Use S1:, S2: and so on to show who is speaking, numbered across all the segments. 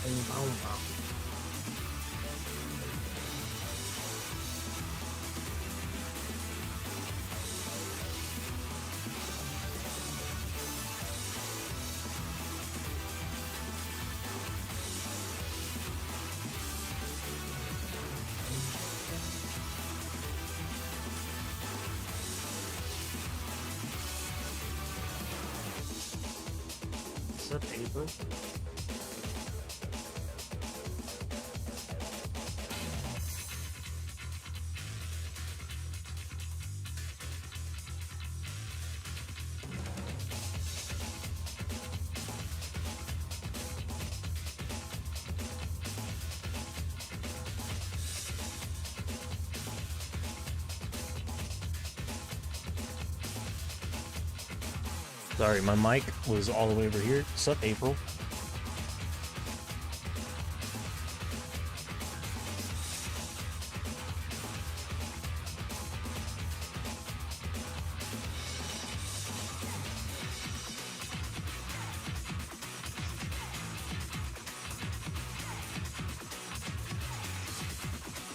S1: Boom, boom, boom. What's up, April? Sorry, my mic was all the way over here. What's up, April?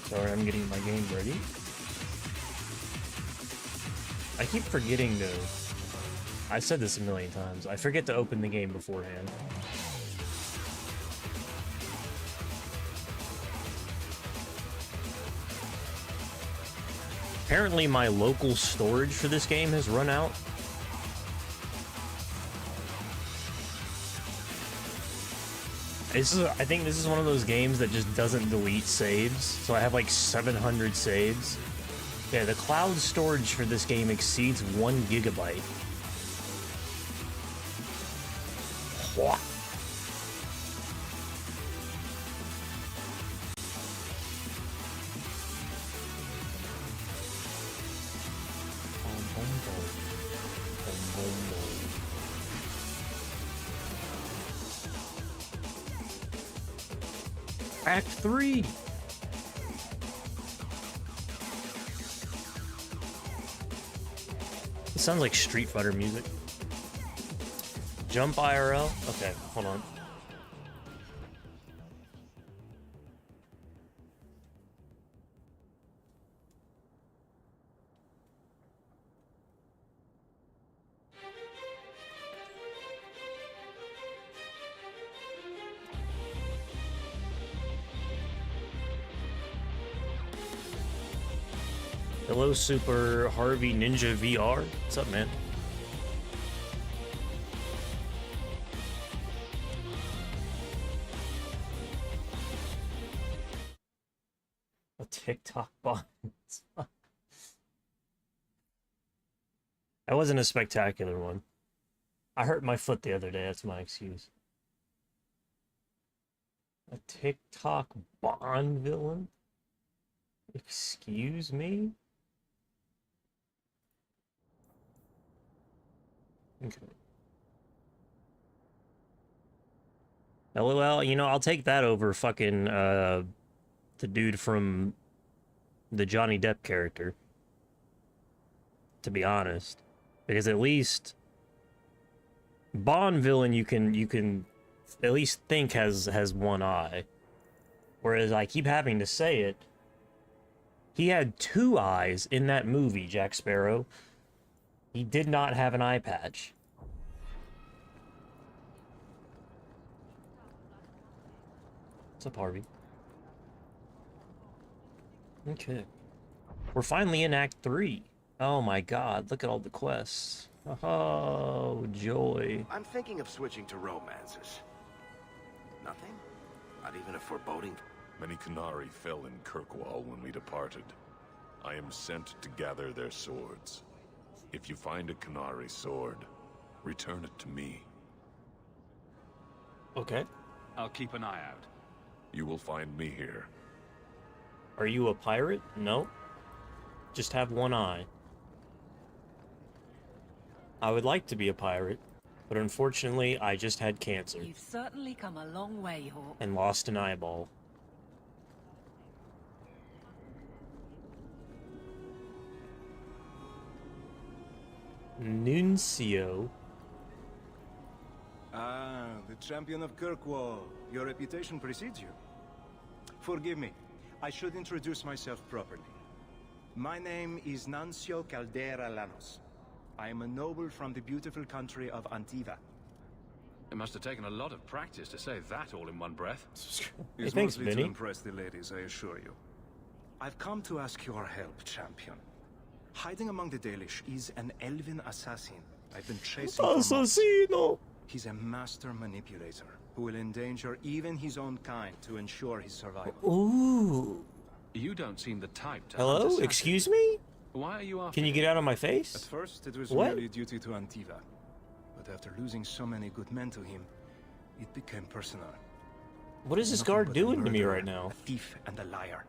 S1: Sorry, I'm getting my game ready. I keep forgetting to... I said this a million times. I forget to open the game beforehand. Apparently my local storage for this game has run out. I think this is one of those games that just doesn't delete saves. So I have like 700 saves. Yeah, the cloud storage for this game exceeds 1 gigabyte. What? Act 3! It sounds like Street Fighter music. Jump IRL? Okay, hold on. Hello, Super Harvey Ninja VR. What's up, man? A TikTok bot. That wasn't a spectacular one. I hurt my foot the other day. That's my excuse. A TikTok Bond villain? Excuse me? Okay. LOL, you know, I'll take that over fucking, the dude from the Johnny Depp character. To be honest. Because at least... Bond villain you can at least think has one eye. Whereas I keep having to say it, he had 2 eyes in that movie, Jack Sparrow. He did not have an eye patch. What's up, Harvey? Okay. We're finally in Act 3. Oh my god, look at all the quests. Oh, joy.
S2: I'm thinking of switching to romances. Nothing? Not even a foreboding?
S3: Many Qunari fell in Kirkwall when we departed. I am sent to gather their swords. If you find a Qunari sword, return it to me.
S1: Okay.
S4: I'll keep an eye out.
S3: You will find me here.
S1: Are you a pirate? No. Just have one eye. I would like to be a pirate, but unfortunately, I just had cancer.
S5: You've certainly come a long way, Hawk.
S1: And lost an eyeball. Nuncio.
S4: Ah, the champion of Kirkwall. Your reputation precedes you. Forgive me. I should introduce myself properly. My name is Nancio Caldera Lanos. I am a noble from the beautiful country of Antiva.
S6: It must have taken a lot of practice to say that all in one breath.
S1: Hey,
S4: It's
S1: thanks,
S4: mostly to
S1: Vinny.
S4: impress the ladies, I assure you. I've come to ask your help, champion. Hiding among the Dalish is an elven assassin I've been chasing for months.
S1: Assassino!
S4: He's a master manipulator who will endanger even his own kind to ensure his survival.
S1: Ooh.
S6: You don't seem the type to
S1: Hello?
S6: hunt assassins.
S1: Excuse me?
S6: Why are you after
S1: Can you
S6: him?
S1: get out of my
S4: At
S1: face?
S4: first, it was
S1: What?
S4: merely duty to Antiva. But after losing so many good men to him, it became personal.
S1: What is this
S4: Nothing
S1: guard
S4: but a
S1: doing to me
S4: murderer,
S1: right now?
S4: A thief and a liar.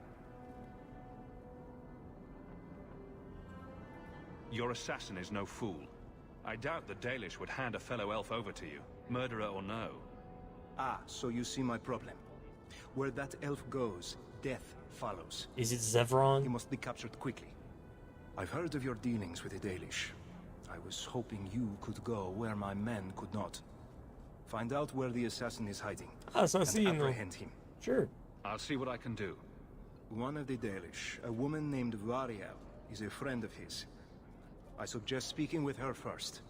S6: Your assassin is no fool. I doubt the Dalish would hand a fellow elf over to you, murderer or no.
S4: Ah, so you see my problem. Where that elf goes, death follows.
S1: Is it
S4: He
S1: Zevron?
S4: must be captured quickly. I've heard of your dealings with the Dalish. I was hoping you could go where my men could not. Find out where the assassin is hiding, and
S1: Assassino.
S4: apprehend him.
S1: Sure.
S6: I'll see what I can do.
S4: One of the Dalish, a woman named Variel, is a friend of his. I suggest speaking with her first.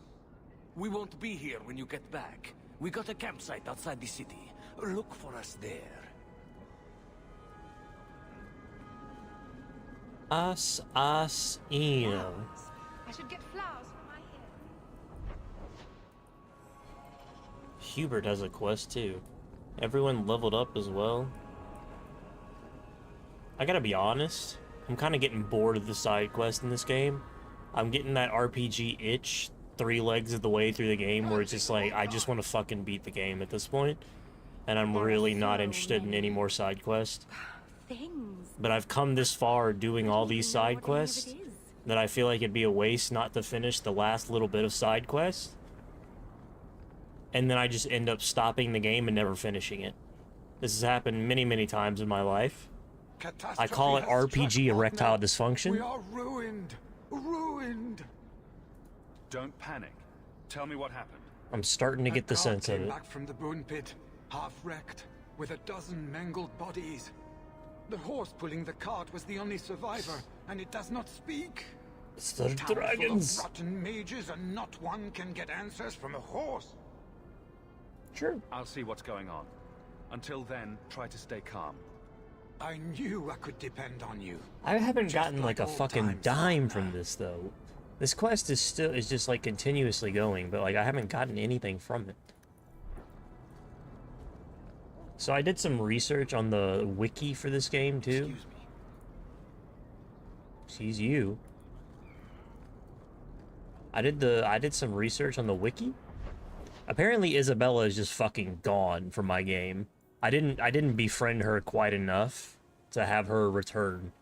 S7: We won't be here when you get back. We got a campsite outside the city. Look for us there.
S1: Assassino.
S8: I should get flowers for my hair.
S1: Hubert has a quest too. Everyone leveled up as well. I gotta be honest, I'm kind of getting bored of the side quest in this game. I'm getting that RPG itch 3 legs of the way through the game where it's just like, I just want to fucking beat the game at this point. And I'm really not interested in any more side quests.
S8: Things.
S1: But I've come this far doing all these side quests that I feel like it'd be a waste not to finish the last little bit of side quests. And then I just end up stopping the game and never finishing it. This has happened many, many times in my life. I call it RPG erectile dysfunction.
S9: We are ruined. Ruined.
S6: Don't panic. Tell me what happened.
S1: I'm starting to get the sense of
S9: came
S1: it.
S9: back from the bone pit, half wrecked, with a dozen mangled bodies. The horse pulling the cart was the only survivor, and it does not speak.
S1: It's the
S9: Town full
S1: dragons.
S9: of rotten mages, and not one can get answers from a horse.
S1: Sure.
S6: I'll see what's going on. Until then, try to stay calm.
S9: I knew I could depend on you.
S1: I haven't
S9: Just
S1: gotten like a
S9: like old
S1: fucking
S9: times,
S1: dime
S9: partner.
S1: from this though. This quest is just like continuously going, but like I haven't gotten anything from it. So I did some research on the wiki for this game too.
S2: Excuse me.
S1: Sees you. I did some research on the wiki. Apparently Isabella is just fucking gone from my game. I didn't befriend her quite enough to have her return.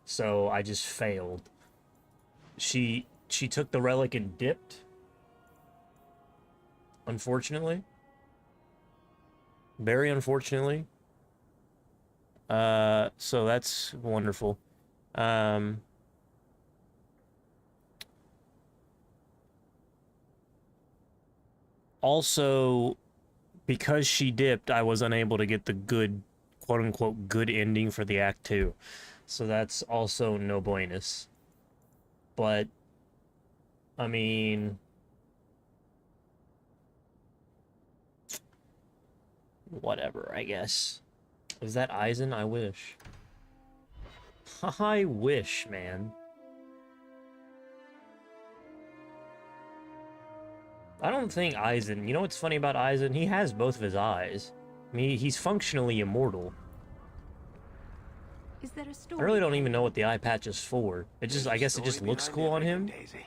S1: So I just failed. She took the relic and dipped. Unfortunately. Very unfortunately. So that's wonderful. Also, because she dipped, I was unable to get the good, quote-unquote, good ending for the Act 2. So that's also no buenos. But, I mean... whatever, I guess. Is that Eisen? I wish. I wish, man. I don't think Eisen... You know what's funny about Eisen? He has both of his eyes. I mean, he's functionally immortal.
S8: Is there a
S1: I
S8: story?
S1: really don't even know what the eye patch is for. It just... I guess it just
S2: Story
S1: looks
S2: behind
S1: cool on
S2: everything,
S1: him.
S2: Daisy.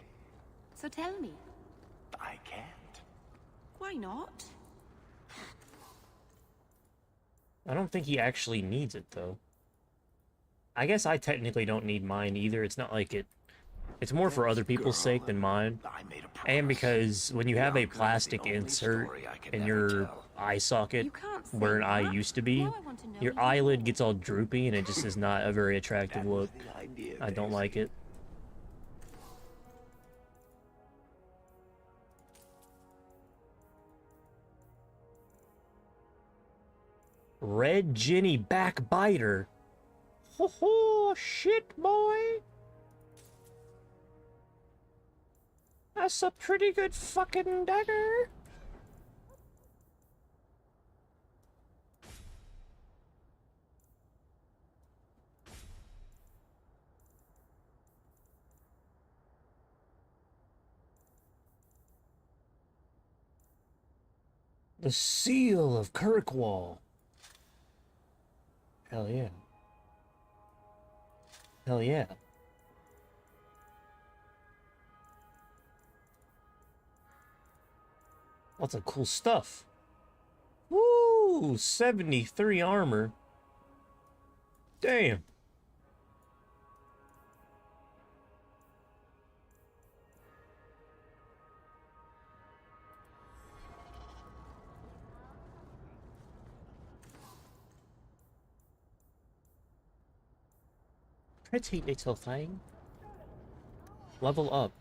S8: So tell me,
S2: I can't.
S8: why not?
S1: I don't think he actually needs it, though. I guess I technically don't need mine either. It's not like it... It's more for other people's sake than mine.
S2: I made a promise.
S1: And because when you have
S2: The
S1: a
S2: outcome is the
S1: plastic
S2: only
S1: insert
S2: story I can
S1: in
S2: ever
S1: your
S2: tell.
S1: eye socket,
S8: You can't say
S1: where an eye
S8: that.
S1: used to be,
S8: Now I want to know
S1: your
S8: even
S1: eyelid
S8: more.
S1: gets all droopy and it just is not a very attractive
S2: That was
S1: look.
S2: the idea,
S1: I don't
S2: Daisy.
S1: like it. Red Jenny Backbiter. Ho ho, shit, boy. That's a pretty good fucking dagger. The Seal of Kirkwall. Hell yeah. Hell yeah. Lots of cool stuff. Woo! 73 armor. Damn. Pretty little thing. Level up.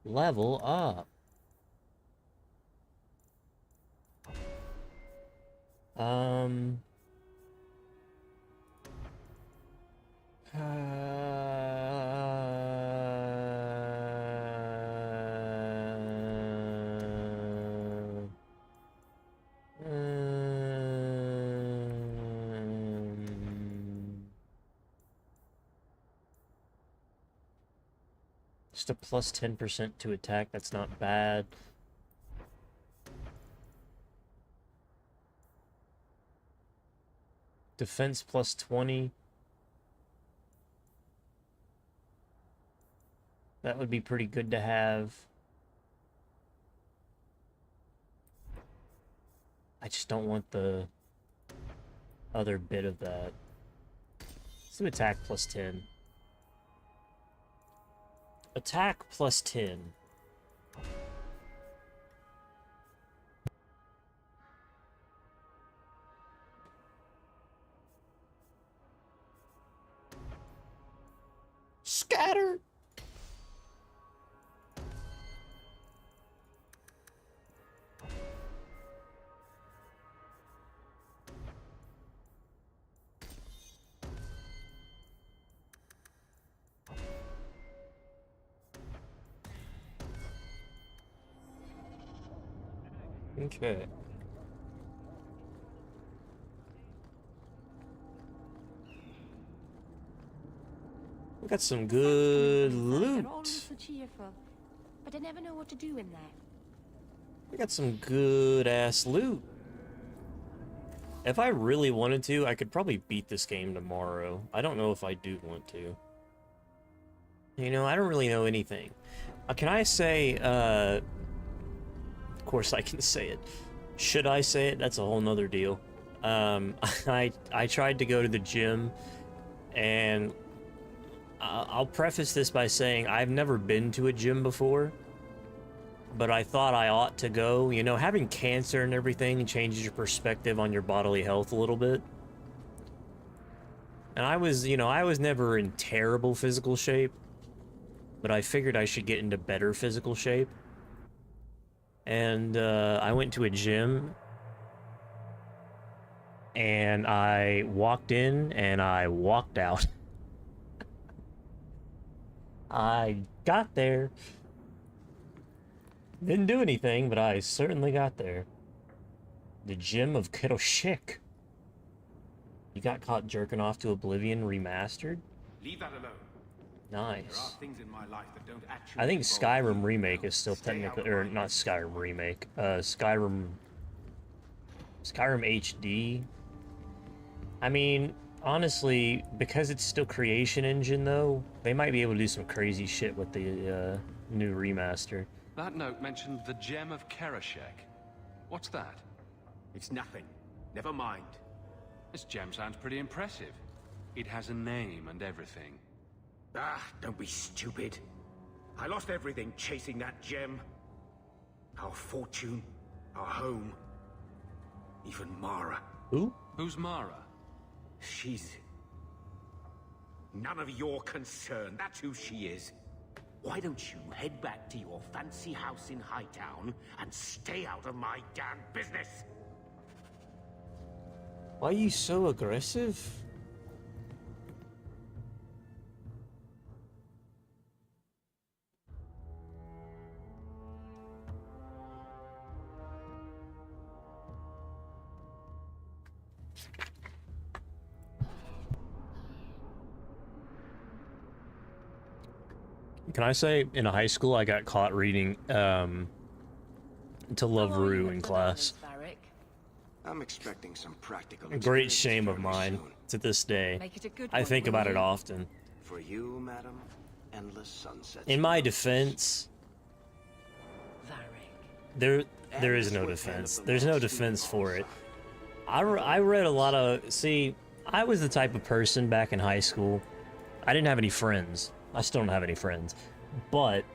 S1: Level up. Just a plus 10% to attack, that's not bad. Defense plus 20. That would be pretty good to have. I just don't want the other bit of that. Let's do attack plus 10. Attack plus 10. Scatter! Okay. We got some good loot.
S8: You're always so cheerful, but I never know what to do in there.
S1: We got some good ass loot. If I really wanted to, I could probably beat this game tomorrow. I don't know if I do want to. You know, I don't really know anything. Can I say, of course I can say it. Should I say it? That's a whole nother deal. I tried to go to the gym, and I'll preface this by saying I've never been to a gym before, but I thought I ought to go. You know, having cancer and everything changes your perspective on your bodily health a little bit. And I was never in terrible physical shape, but I figured I should get into better physical shape. And I went to a gym, and I walked in and I walked out. I got there. Didn't do anything, but I certainly got there. The Gym of Kiroshik. You got caught jerking off to Oblivion Remastered?
S2: Leave that alone.
S1: Nice.
S2: There are things in my life that don't actually
S1: I think
S2: involve
S1: Skyrim
S2: you.
S1: Remake is still
S2: Stay out
S1: technically,
S2: of
S1: or
S2: my
S1: not
S2: business.
S1: Skyrim Remake, Skyrim HD. I mean, honestly, because it's still Creation Engine though, they might be able to do some crazy shit with the new remaster.
S6: That note mentioned the Gem of Kerashek. What's that?
S2: It's nothing. Never mind.
S6: This gem sounds pretty impressive. It has a name and everything.
S2: Ah, don't be stupid. I lost everything chasing that gem. Our fortune, our home, even Mara.
S1: Who?
S6: Who's Mara?
S2: She's none of your concern. That's who she is. Why don't you head back to your fancy house in Hightown and stay out of my damn business?
S1: Why are you so aggressive? Can I say, in high school, I got caught reading, To Love Rue in class.
S4: I'm expecting some practical
S1: A great shame of mine, to this day. I think about it often.
S4: For you, madam, endless sunsets.
S1: In my defense, there is no defense. There's no defense for it. I read a lot of... See, I was the type of person back in high school. I didn't have any friends. I still don't have any friends. But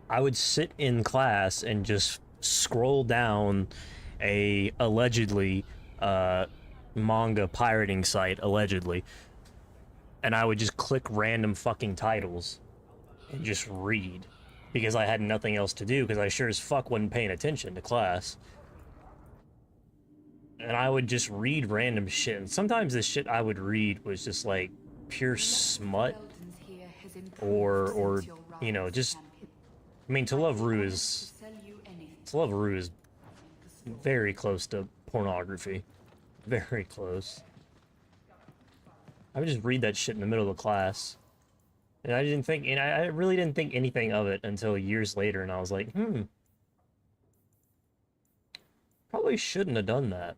S1: I would sit in class and just scroll down a allegedly manga pirating site, allegedly. And I would just click random fucking titles and just read. Because I had nothing else to do, because I sure as fuck wasn't paying attention to class. And I would just read random shit. And sometimes the shit I would read was just like pure smut. Or you know, just... I mean, To Love Rue is very close to pornography. Very close. I would just read that shit in the middle of the class. And I didn't think, and I really didn't think anything of it until years later, and I was like, probably shouldn't have done that.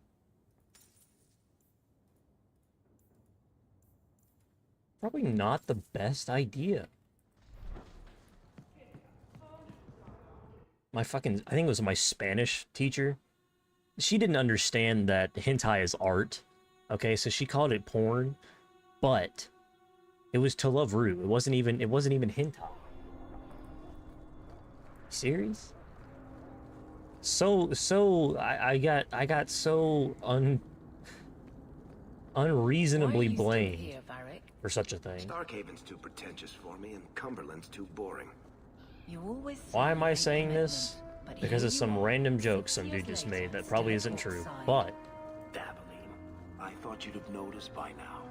S1: Probably not the best idea. I think it was my Spanish teacher. She didn't understand that hentai is art. Okay, so she called it porn, but it was To Love Rue. It wasn't even hentai. Serious? I got so unreasonably blamed for such a thing.
S4: Starkhaven's too pretentious for me, and Cumberland's too boring.
S1: Why am I saying this? Because of some random joke some dude just made that probably isn't true, but...
S4: Dabbling. I thought you'd have noticed by now.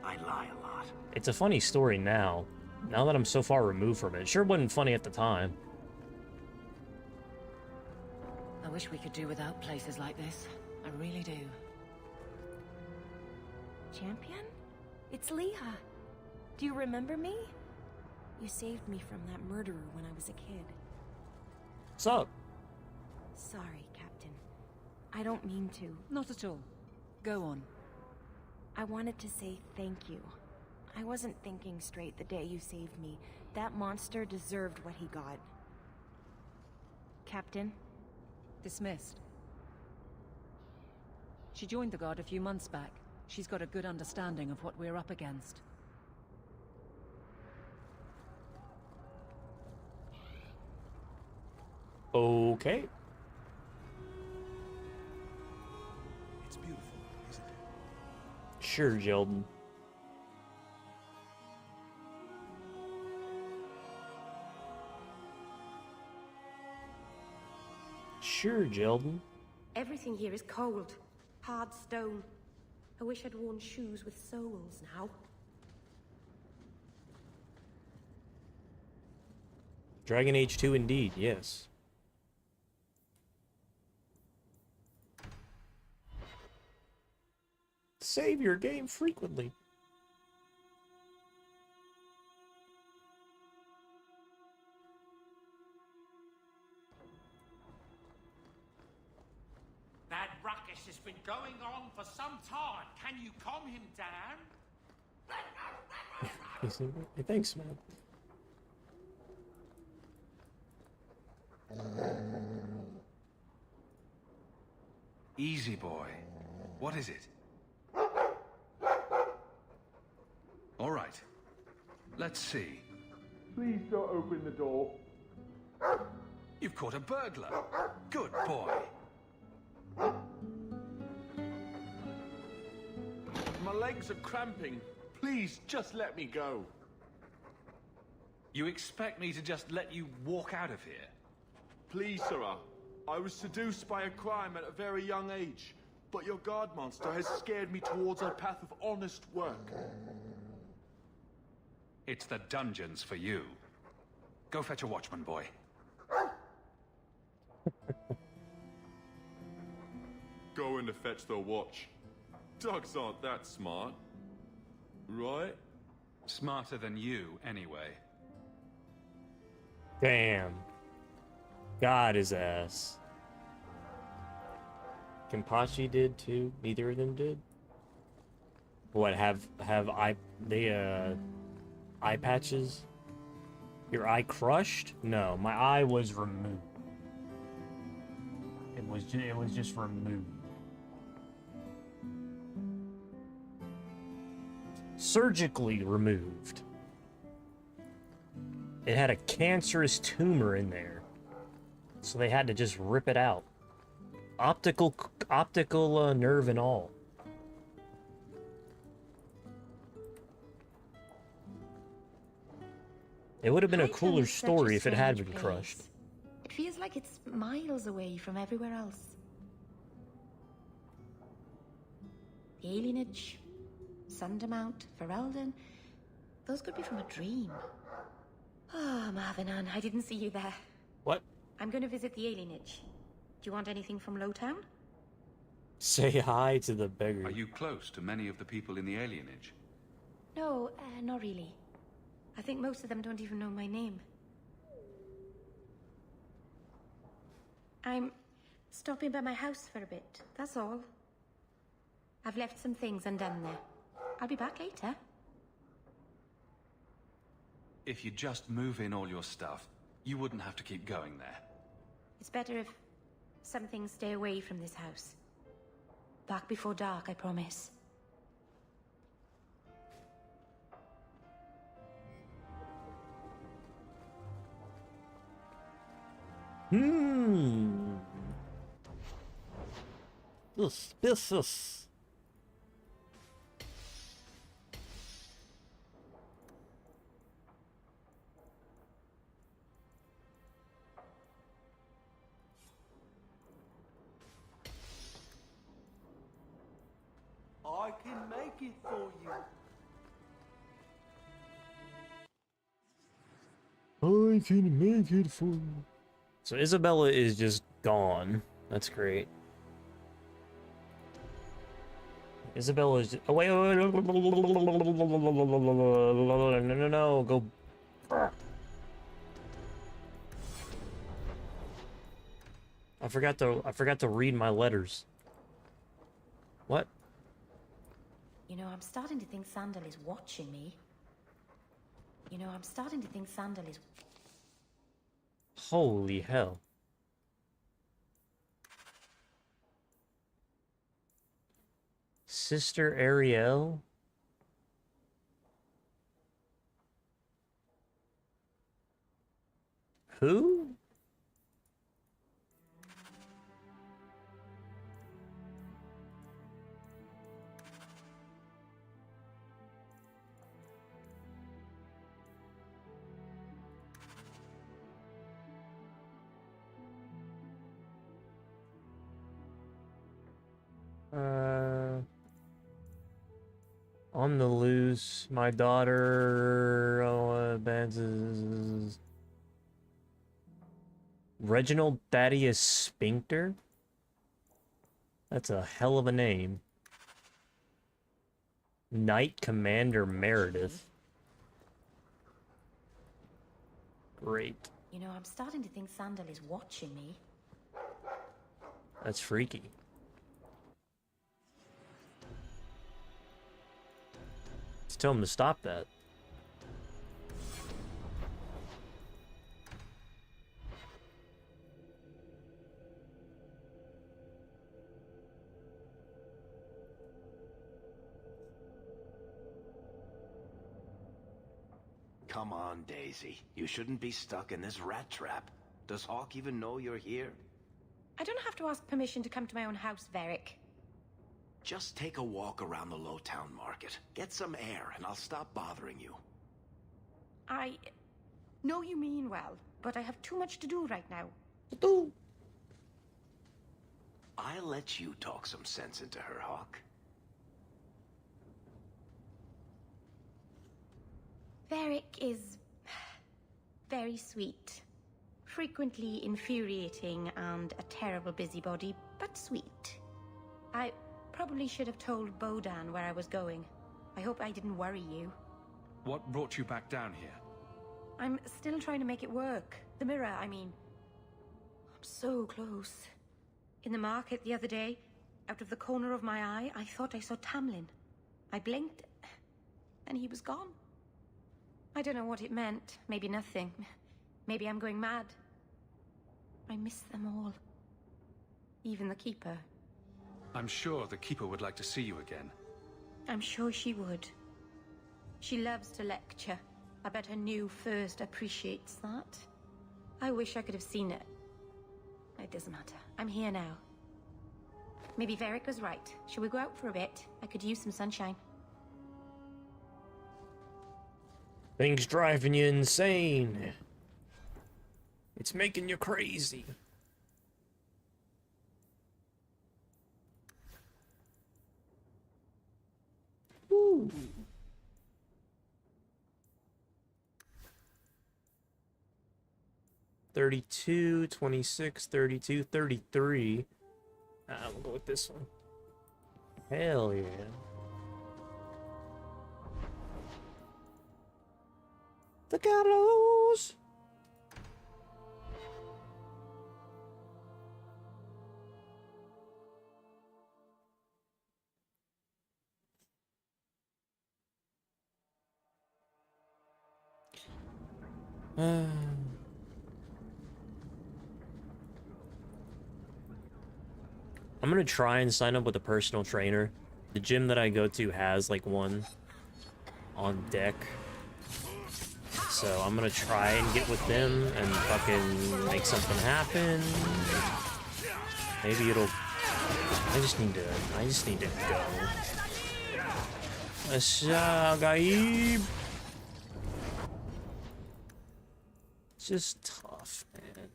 S4: I lie a lot.
S1: It's a funny story now that I'm so far removed from it. It sure wasn't funny at the time.
S5: I wish we could do without places like this. I really do.
S8: Champion? It's Leah. Do you remember me? You saved me from that murderer when I was a kid.
S1: What's up?
S8: Sorry, Captain. I don't mean to.
S5: Not at all. Go on.
S8: I wanted to say thank you. I wasn't thinking straight the day you saved me. That monster deserved what he got. Captain?
S5: Dismissed. She joined the Guard a few months back. She's got a good understanding of what we're up against.
S1: Okay.
S10: It's beautiful, isn't it?
S1: Sure, Jelden. Sure, Jelden.
S8: Everything here is cold. Hard stone. I wish I'd worn shoes with soles now.
S1: Dragon Age 2 indeed, yes. Save your game frequently.
S11: That ruckus has been going on for some time. Can you calm him down?
S1: Hey, thanks, man.
S6: Easy, boy. What is it? All right. Let's see.
S10: Please don't open the door.
S6: You've caught a burglar. Good boy.
S10: My legs are cramping. Please, just let me go.
S6: You expect me to just let you walk out of here?
S10: Please, sirrah. I was seduced by a crime at a very young age. but your guard monster has scared me towards a path of honest work.
S6: It's the dungeons for you. Go fetch a watchman, boy.
S3: Going to fetch the watch. Dogs aren't that smart. Right?
S6: Smarter than you, anyway.
S1: Damn. Got his ass. Kenpachi did too. Neither of them did. What, have eye patches? Your eye crushed? No, my eye was removed. It was just removed. Surgically removed. It had a cancerous tumor in there, so they had to just rip it out. Optical nerve and all. It would have been a cooler story if it had been crushed.
S8: It feels like it's miles away from everywhere else. The alienage, Sundermount, Ferelden, those could be from a dream. Ah, Marvinan, I didn't see you there.
S1: What?
S8: I'm going to visit the alienage. Do you want anything from Lowtown?
S1: Say hi to the beggar.
S6: Are you close to many of the people in the alienage?
S8: No, not really. I think most of them don't even know my name. I'm stopping by my house for a bit, that's all. I've left some things undone there. I'll be back later.
S6: If you just move in all your stuff, you wouldn't have to keep going there.
S8: It's better if some things stay away from this house. Back before dark, I promise.
S1: Suspicious.
S10: I can make it for you.
S1: I can make it for you. So Isabella is just gone. That's great. Isabella is just... Oh, wait, wait, wait. No, go... I forgot to read my letters. What?
S8: You know, I'm starting to think Sandal is watching me.
S1: Holy hell. Sister Ariel? Who? On the loose, my daughter advances. Reginald Thaddeus Sphincter? That's a hell of a name. Knight Commander Meredith. Great.
S8: You know, I'm starting to think Sandal is watching me.
S1: That's freaky. Let's tell him to stop that.
S12: Come on, Daisy. You shouldn't be stuck in this rat trap. Does Hawk even know you're here?
S8: I don't have to ask permission to come to my own house, Varric.
S12: Just take a walk around the Lowtown market. Get some air, and I'll stop bothering you.
S8: I know you mean well, but I have too much to do right now.
S12: I'll let you talk some sense into her, Hawk.
S8: Varric is very sweet. Frequently infuriating and a terrible busybody, but sweet. I probably should have told Bodan where I was going. I hope I didn't worry you.
S6: What brought you back down here?
S8: I'm still trying to make it work. The mirror, I mean. I'm so close. In the market the other day, out of the corner of my eye, I thought I saw Tamlin. I blinked, and he was gone. I don't know what it meant. Maybe nothing. Maybe I'm going mad. I miss them all. Even the Keeper.
S6: I'm sure the Keeper would like to see you again.
S8: I'm sure she would. She loves to lecture. I bet her new first appreciates that. I wish I could have seen it. It doesn't matter. I'm here now. Maybe Varric was right. Shall we go out for a bit? I could use some sunshine.
S1: Things driving you insane. It's making you crazy. Woo. $32, $26, $32, $33. We'll go with this one. Hell yeah. The gallows. I'm gonna try and sign up with a personal trainer. The gym that I go to has like one on deck. So I'm gonna try and get with them and fucking make something happen. Maybe it'll... I just need to go. Gaib. It's just tough, man.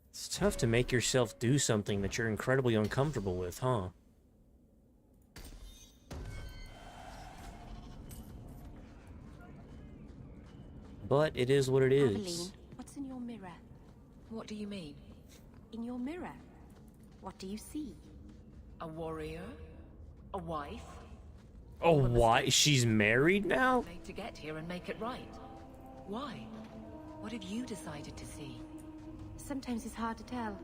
S1: It's tough to make yourself do something that you're incredibly uncomfortable with, huh? But it is what it is.
S8: Aveline, what's in your mirror?
S5: What do you mean?
S8: In your mirror, what do you see?
S5: A warrior? A wife?
S1: Oh, why? She's married now?
S5: Made to get here and make it right. Why? What have you decided to see?
S8: Sometimes it's hard to tell.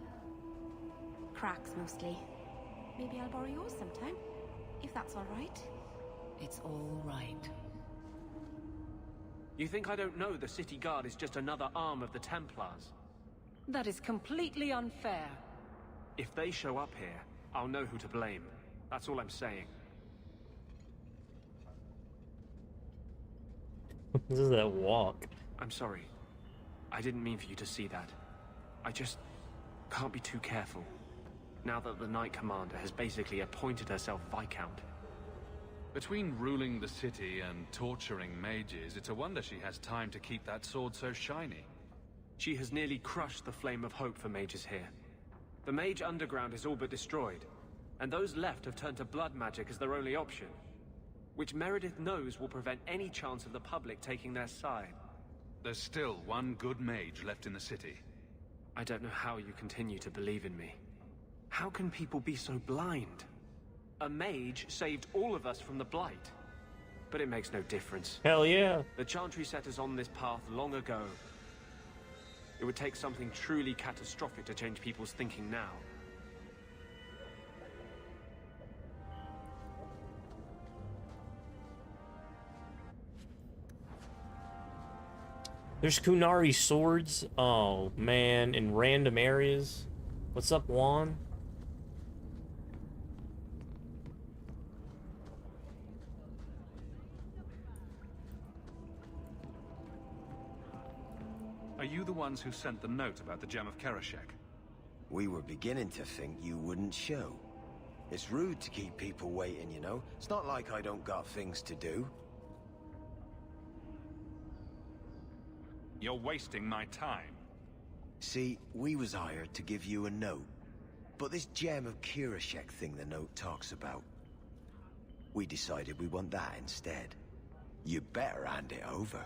S8: Cracks, mostly. Maybe I'll borrow yours sometime, if that's all right.
S5: It's all right.
S13: You think I don't know the City Guard is just another arm of the Templars?
S5: That is completely unfair.
S13: If they show up here, I'll know who to blame. That's all I'm saying.
S1: This is that walk.
S13: I'm sorry. I didn't mean for you to see that. I just can't be too careful. Now that the Knight Commander has basically appointed herself Viscount.
S6: Between ruling the city and torturing mages, it's a wonder she has time to keep that sword so shiny.
S13: She has nearly crushed the flame of hope for mages here. The mage underground is all but destroyed, and those left have turned to blood magic as their only option, which Meredith knows will prevent any chance of the public taking their side.
S6: There's still one good mage left in the city.
S13: I don't know how you continue to believe in me. How can people be so blind? A mage saved all of us from the Blight. But it makes no difference.
S1: Hell yeah.
S13: The Chantry set us on this path long ago. It would take something truly catastrophic to change people's thinking now.
S1: There's Kunari swords. Oh, man. In random areas. What's up, Juan?
S6: Are you the ones who sent the note about the Gem of Karashek?
S14: We were beginning to think you wouldn't show. It's rude to keep people waiting, you know? It's not like I don't got things to do.
S6: You're wasting my time.
S14: See, we was hired to give you a note. But this gem of Kirashek thing the note talks about, we decided we want that instead. You better hand it over.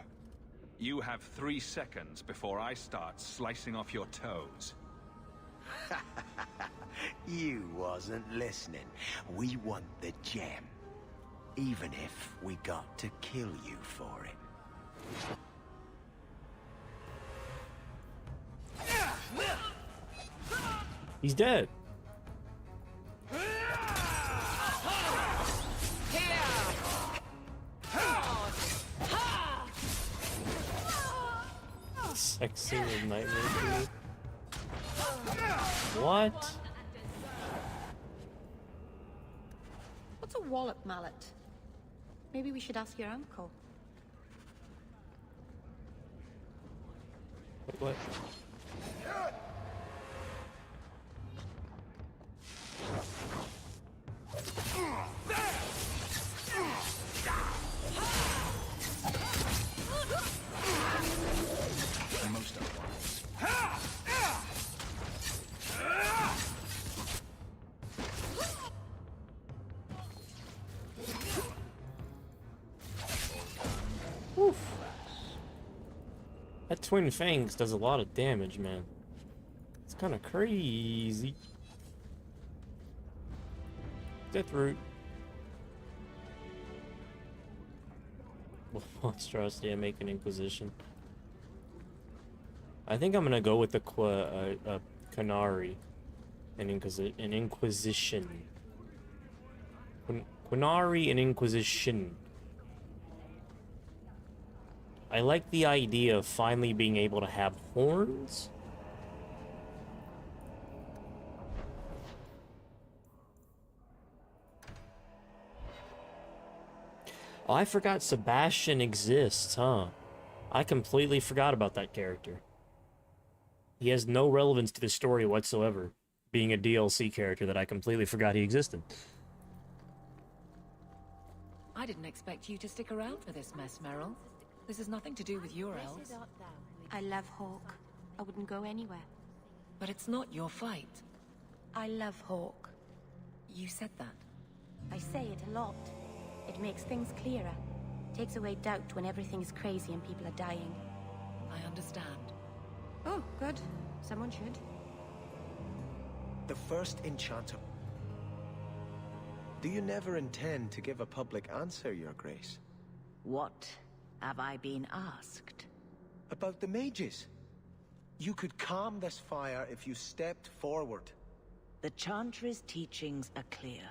S15: You have 3 seconds before I start slicing off your toes.
S14: You wasn't listening. We want the gem. Even if we got to kill you for it.
S1: He's dead. Sexy with nightmare food. What?
S8: What's a wallop mallet? Maybe we should ask your uncle.
S1: What?
S15: Most of
S1: Oof. That Twin Fangs does a lot of damage, man. It's kind of crazy. Death root. Monstrosity, I make an Inquisition. I think I'm gonna go with the Qunari. An Inquisition. Qunari and Inquisition. I like the idea of finally being able to have horns. Oh, I forgot Sebastian exists, huh? I completely forgot about that character. He has no relevance to the story whatsoever, being a DLC character that I completely forgot he existed.
S5: I didn't expect you to stick around for this mess, Meryl. This has nothing to do with your elves.
S8: I love Hawk. I wouldn't go anywhere.
S5: But it's not your fight.
S8: I love Hawk.
S5: You said that.
S8: I say it a lot. It makes things clearer. Takes away doubt when everything is crazy and people are dying.
S5: I understand.
S8: Oh, good. Someone should.
S14: The first enchanter. Do you never intend to give a public answer, Your Grace?
S16: What have I been asked?
S14: About the mages. You could calm this fire if you stepped forward.
S16: The Chantry's teachings are clear.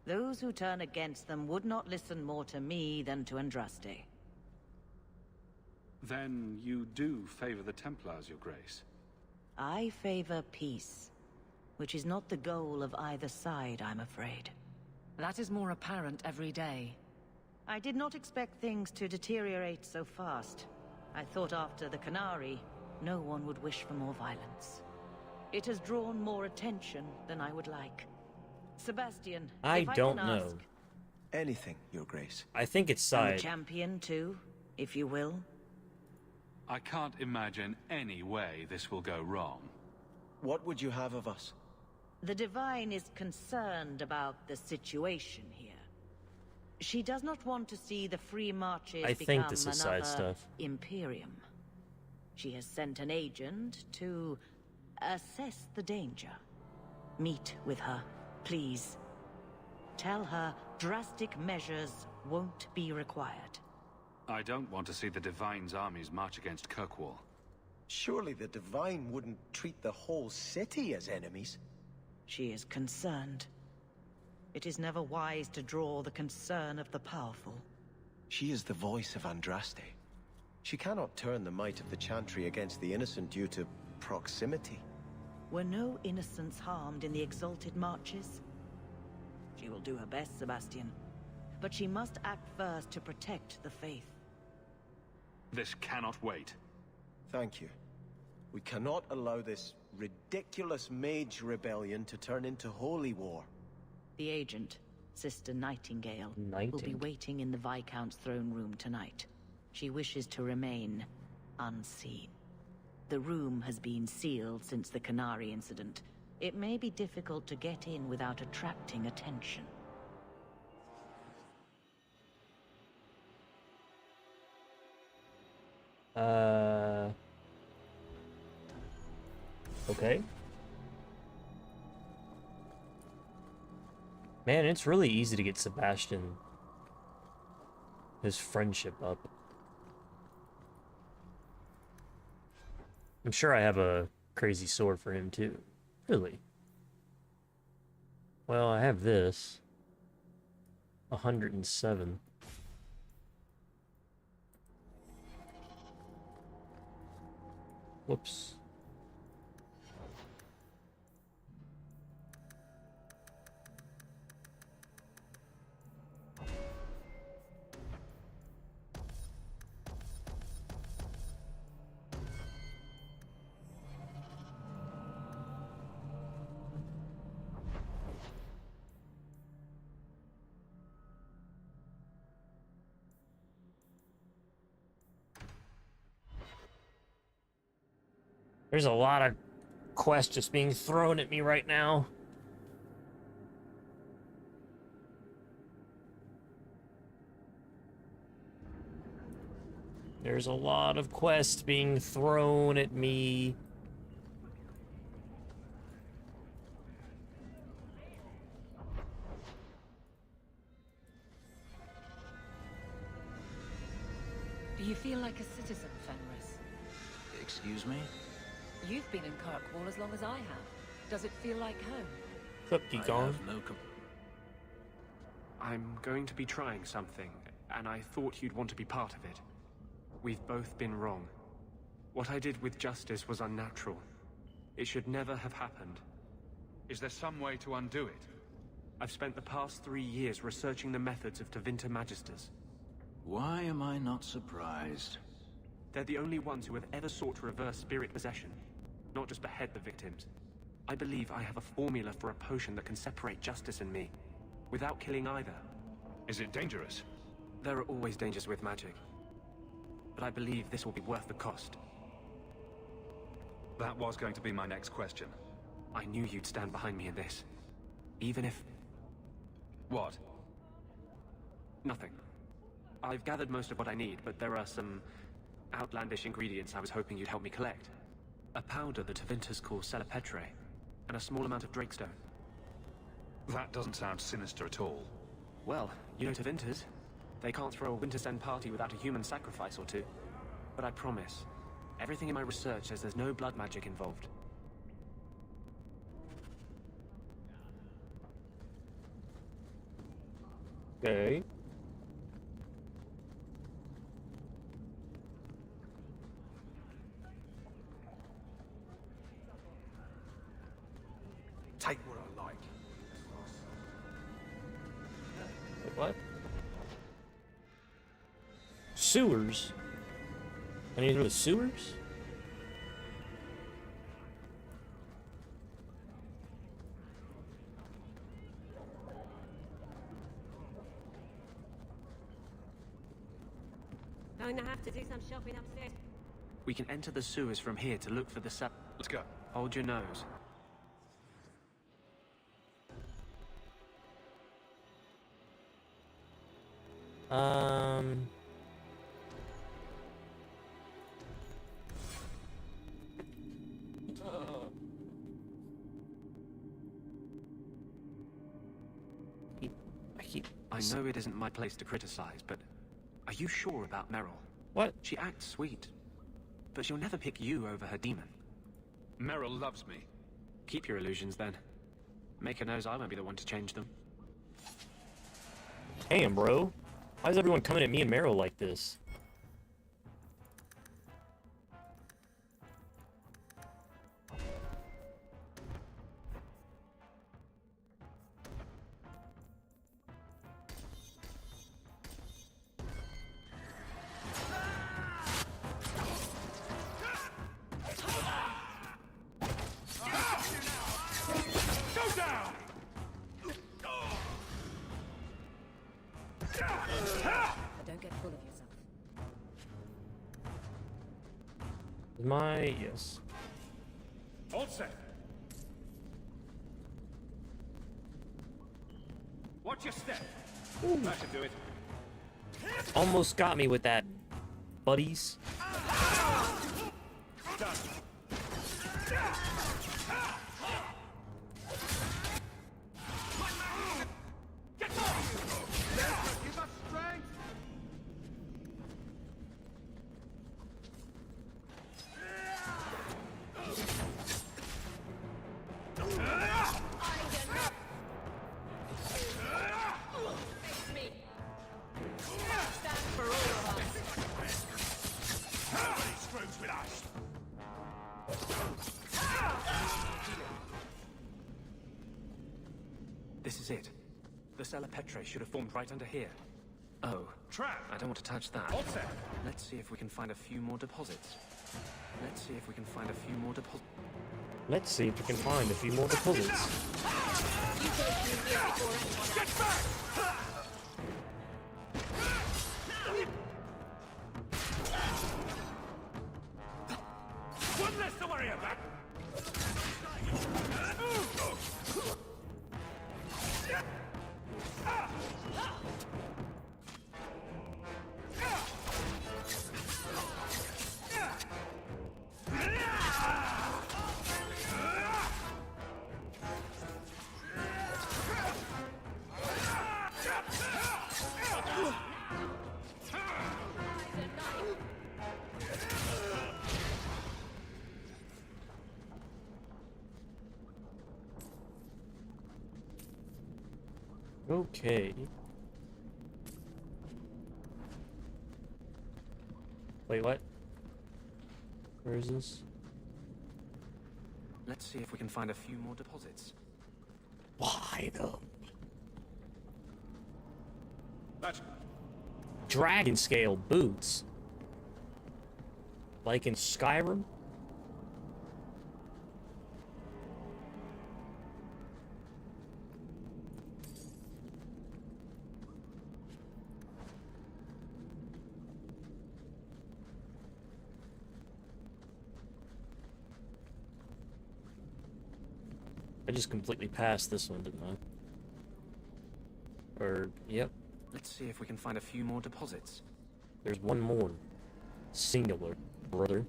S16: Those who turn against them would not listen more to me than to Andraste.
S6: Then you do favor the Templars, Your Grace?
S16: I favor peace, which is not the goal of either side, I'm afraid.
S5: That is more apparent every day.
S16: I did not expect things to deteriorate so fast. I thought after the Canary, no one would wish for more violence. It has drawn more attention than I would like. Sebastian,
S1: I
S16: if
S1: don't
S16: can
S1: know.
S16: ask,
S14: Anything, Your Grace.
S1: I think it's
S16: I'm a
S1: side.
S16: champion too, if you will.
S6: I can't imagine any way this will go wrong.
S14: What would you have of us?
S16: The Divine is concerned about the situation here. She does not want to see the free marches
S1: I
S16: become
S1: think this is side
S16: another
S1: stuff.
S16: Imperium. She has sent an agent to assess the danger. Meet with her, please. Tell her drastic measures won't be required.
S6: I don't want to see the Divine's armies march against Kirkwall.
S14: Surely the Divine wouldn't treat the whole city as enemies.
S16: She is concerned. It is never wise to draw the concern of the powerful.
S14: She is the voice of Andraste. She cannot turn the might of the Chantry against the innocent due to proximity.
S16: Were no innocents harmed in the exalted marches? She will do her best, Sebastian. But she must act first to protect the faith.
S6: This cannot wait.
S14: Thank you. We cannot allow this ridiculous mage rebellion to turn into holy war.
S16: The agent, Sister Nightingale, will be waiting in the Viscount's throne room tonight. She wishes to remain unseen. The room has been sealed since the Canary incident. It may be difficult to get in without attracting attention.
S1: Okay. Man, it's really easy to get Sebastian his friendship up. I'm sure I have a crazy sword for him too. Really? Well, I have this. 107. Whoops. There's a lot of quests just being thrown at me right now. There's a lot of quests being thrown at me.
S5: Do you feel like a citizen, Fenris?
S17: Excuse me?
S5: You've been in Kirkwall as long as I have. Does it feel like home?
S1: What's up, Geek On?
S13: I'm going to be trying something, and I thought you'd want to be part of it. We've both been wrong. What I did with Justice was unnatural. It should never have happened.
S15: Is there some way to undo it?
S13: I've spent the past 3 years researching the methods of Tevinter Magisters.
S17: Why am I not surprised?
S13: They're the only ones who have ever sought to reverse spirit possession, not just behead the victims. I believe I have a formula for a potion that can separate Justice and me, without killing either.
S15: Is it dangerous?
S13: There are always dangers with magic. But I believe this will be worth the cost.
S15: That was going to be my next question.
S13: I knew you'd stand behind me in this. Even if...
S15: What?
S13: Nothing. I've gathered most of what I need, but there are some outlandish ingredients I was hoping you'd help me collect. A powder the Tevinters call Celepetre, and a small amount of Drakestone.
S15: That doesn't sound sinister at all.
S13: Well, you know Tevinters. They can't throw a Winter's End party without a human sacrifice or two. But I promise, everything in my research says there's no blood magic involved.
S1: Okay.
S2: Take what I like.
S1: Wait, what? Sewers? I need to go to sewers?
S18: Going to have to do some shopping upstairs.
S13: We can enter the sewers from here to look for the
S15: Let's go.
S13: Hold your nose. I know it isn't my place to criticize, but are you sure about Meryl?
S1: What?
S13: She acts sweet, but she'll never pick you over her demon.
S15: Meryl loves me.
S13: Keep your illusions then. Make her knows I won't be the one to change them.
S1: Damn, bro. Why is everyone coming at me and Meryl like this?
S5: Don't get full of yourself.
S1: Yes.
S2: All set. Watch your step. That should do it.
S1: Almost got me with that, buddies.
S2: Done. Get off! Give us strength!
S13: This is it. The cellar Petre should have formed right under here. Oh.
S2: Trap!
S13: I don't want to touch that.
S2: All set.
S13: Let's see if we can find a few more deposits. Let's see if we can find a few more deposits.
S1: Let's see if we can find a few more deposits.
S2: Get back! One less to worry about.
S1: Okay. Wait, what? Where is this?
S13: Let's see if we can find a few more deposits.
S1: Why though?
S2: That's
S1: Dragon scale boots. Like in Skyrim? I just completely passed this one, didn't I? Or, yep.
S13: Let's see if we can find a few more deposits.
S1: There's one more. Singular, brother.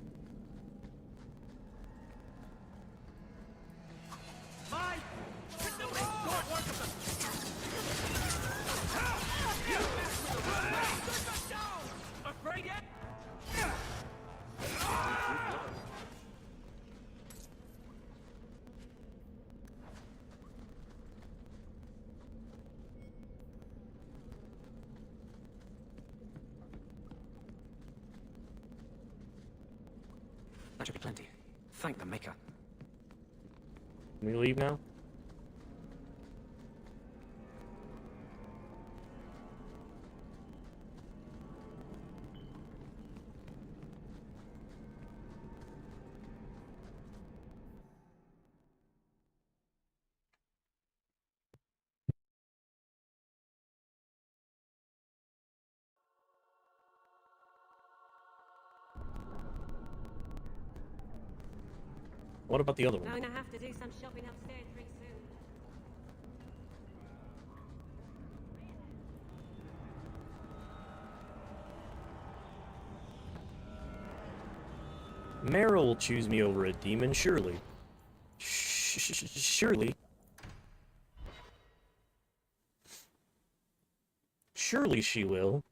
S2: afraid yet?
S13: That should be plenty. Thank the Maker.
S1: Can we leave now? What about the other one?
S18: Going to have to do some shopping upstairs pretty soon.
S1: Meryl will choose me over a demon, surely. Surely. Surely she will.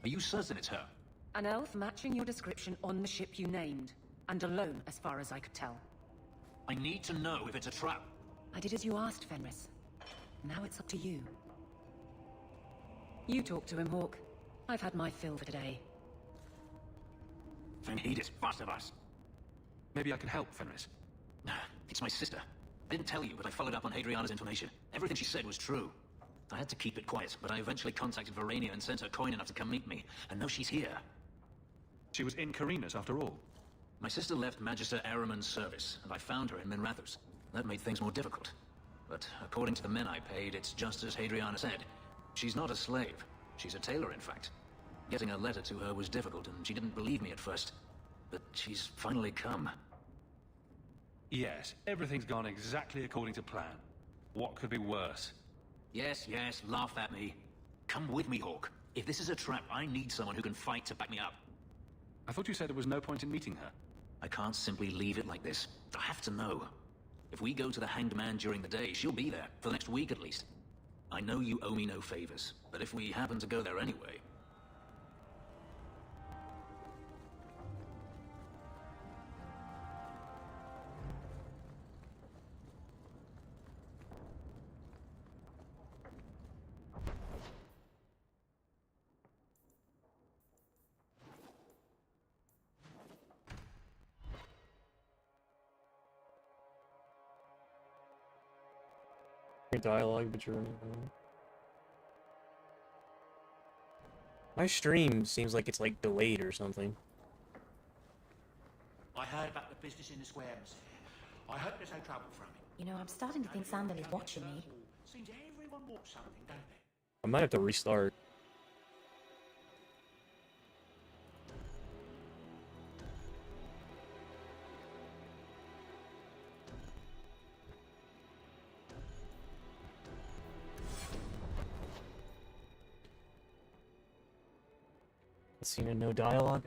S17: Are you certain it's her?
S5: An elf matching your description on the ship you named. And alone, as far as I could tell.
S17: I need to know if it's a trap.
S5: I did as you asked, Fenris. Now it's up to you. You talk to him, Hawk. I've had my fill for today.
S17: Then heed it, fast of us.
S6: Maybe I can help, Fenris.
S17: It's my sister. I didn't tell you, but I followed up on Adriana's information. Everything she said was true. I had to keep it quiet, but I eventually contacted Verania and sent her coin enough to come meet me. And now she's here.
S15: She was in Carina's after all.
S17: My sister left Magister Araman's service, and I found her in Minrathous. That made things more difficult. But according to the men I paid, it's just as Hadriana said. She's not a slave. She's a tailor, in fact. Getting a letter to her was difficult, and she didn't believe me at first. But she's finally come.
S15: Yes, everything's gone exactly according to plan. What could be worse?
S17: Yes, yes, laugh at me. Come with me, Hawk. If this is a trap, I need someone who can fight to back me up.
S15: I thought you said there was no point in meeting her.
S17: I can't simply leave it like this. I have to know. If we go to the Hanged Man during the day, she'll be there, for the next week at least. I know you owe me no favors, but if we happen to go there anyway...
S1: Dialogue, but you're... My stream seems like it's like delayed or something.
S11: I heard about the business in the square, monsieur. I hope there's no trouble from it.
S8: You know, I'm starting to think Sandal is watching me.
S11: Seems everyone wants something, don't they?
S1: I might have to restart. Seen no dialogue.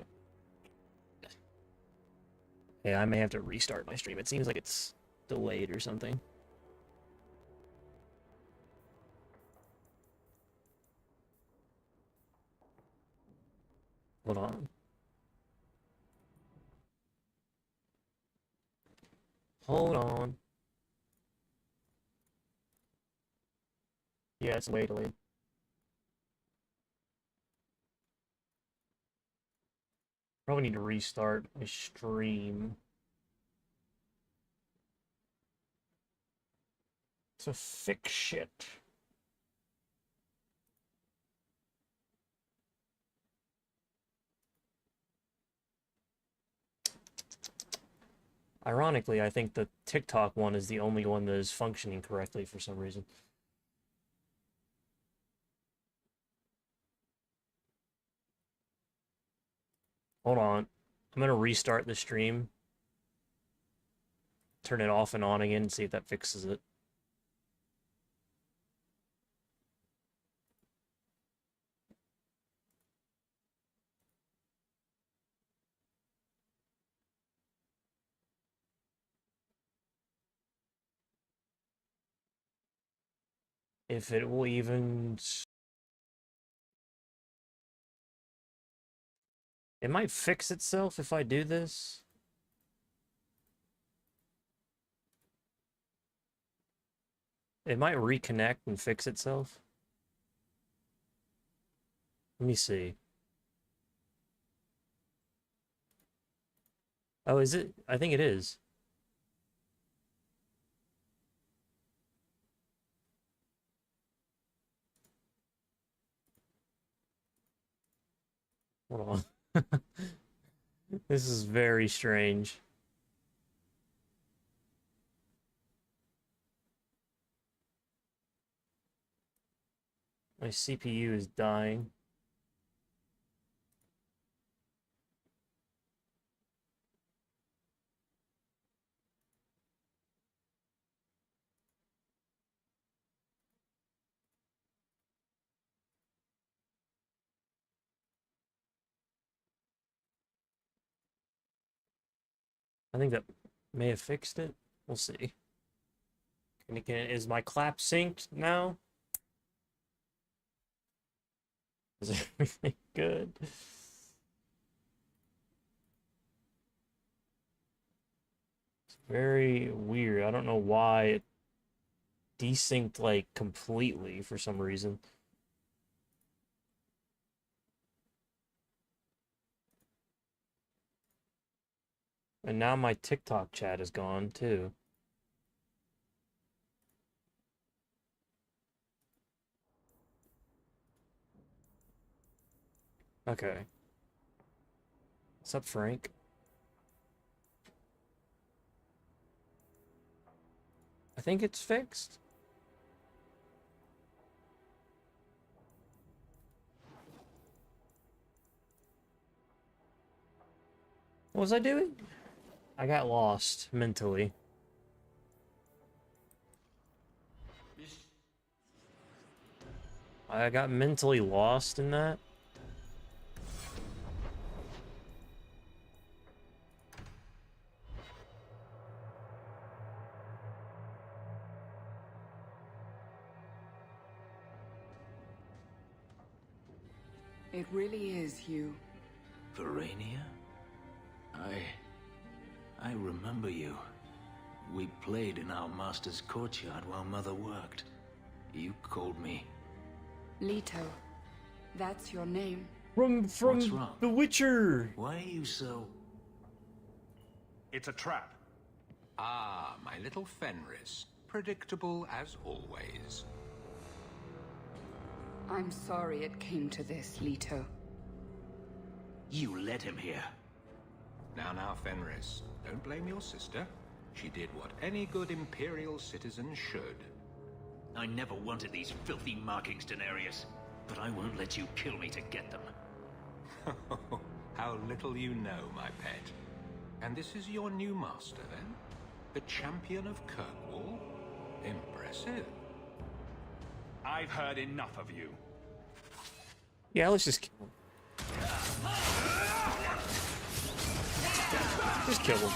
S1: Yeah, I may have to restart my stream. It seems like it's delayed or something. Hold on. Hold on. Yeah, it's way delayed. Probably need to restart my stream. To fix shit. Ironically, I think the TikTok one is the only one that is functioning correctly for some reason. Hold on. I'm gonna restart the stream. Turn it off and on again and see if that fixes it. If it will even... It might fix itself if I do this. It might reconnect and fix itself. Let me see. Oh, is it? I think it is. Hold on. This is very strange. My CPU is dying. I think that may have fixed it. We'll see. Is my clap synced now? Is everything good? It's very weird. I don't know why it desynced like completely for some reason. And now my TikTok chat is gone too. Okay. What's up, Frank? I think it's fixed. What was I doing? I got lost mentally. I got mentally lost in that.
S19: It really is you.
S17: Verania? I remember you. We played in our master's courtyard while Mother worked. You called me.
S19: Leto. That's your name.
S1: From
S17: What's wrong?
S1: The Witcher!
S17: Why are you so...
S10: It's a trap.
S20: Ah, my little Fenris. Predictable as always.
S19: I'm sorry it came to this, Leto.
S17: You led him here.
S20: Now, Fenris. Don't blame your sister. She did what any good Imperial citizen should.
S17: I never wanted these filthy markings, Daenerys. But I won't let you kill me to get them.
S20: How little you know, my pet. And this is your new master, then? The champion of Kirkwall? Impressive.
S10: I've heard enough of you.
S1: Yeah, let's just kill him. Just kill him.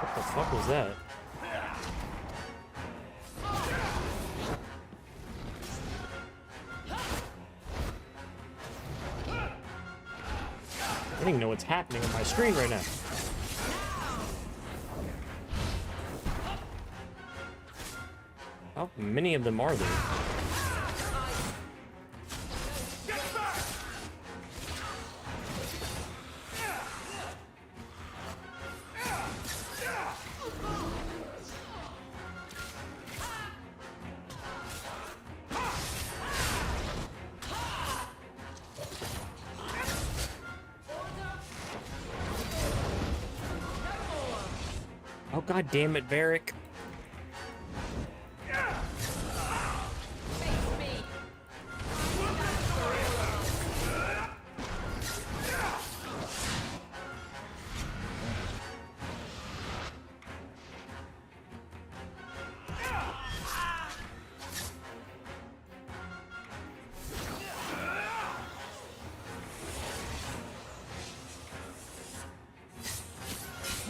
S1: What the fuck was that? I don't even know what's happening on my screen right now. How many of them are there? Oh, god damn it, Varric.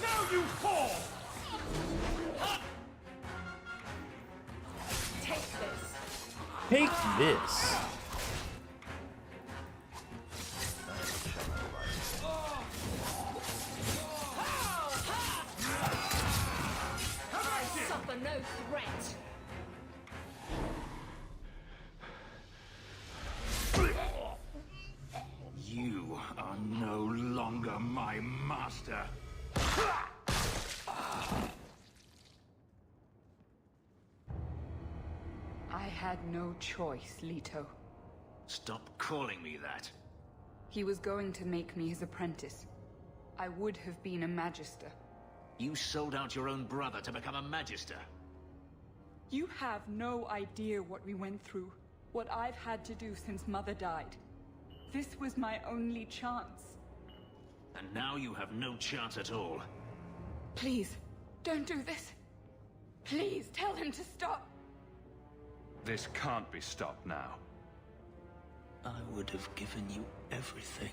S10: Now you fall!
S1: Take this.
S18: I suffer no threat.
S2: You are no longer my master.
S19: I had no choice, Leto.
S17: Stop calling me that.
S19: He was going to make me his apprentice. I would have been a magister.
S17: You sold out your own brother to become a magister.
S19: You have no idea what we went through, what I've had to do since Mother died. This was my only chance.
S17: And now you have no chance at all.
S19: Please, don't do this. Please, tell him to stop.
S6: This can't be stopped now.
S17: I would have given you everything.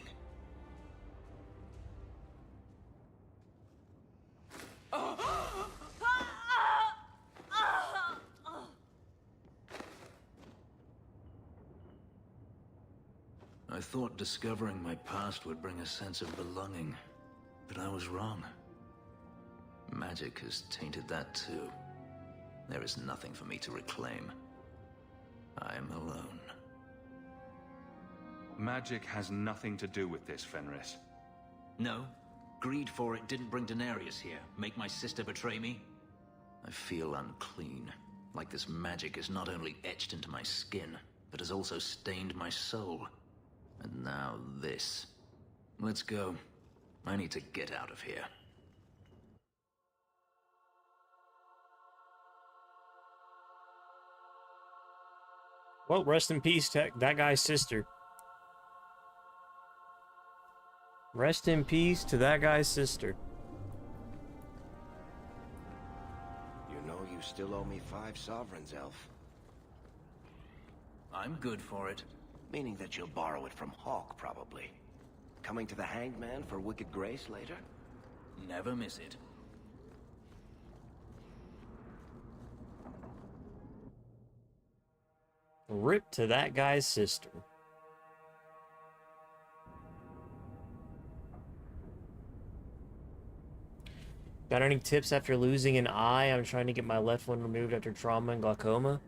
S17: I thought discovering my past would bring a sense of belonging, but I was wrong. Magic has tainted that too. There is nothing for me to reclaim. I am alone.
S6: Magic has nothing to do with this, Fenris.
S17: No. Greed for it didn't bring Daenerys here. Make my sister betray me? I feel unclean. Like this magic is not only etched into my skin, but has also stained my soul. And now this. Let's go. I need to get out of here.
S1: Well, rest in peace, that guy's sister. Rest in peace to that guy's sister.
S14: You know you still owe me 5 sovereigns, Elf.
S17: I'm good for it.
S14: Meaning that you'll borrow it from Hawk, probably. Coming to the Hanged Man for Wicked Grace later?
S17: Never miss it.
S1: Rip to that guy's sister. Got any tips after losing an eye? I'm trying to get my left one removed after trauma and glaucoma.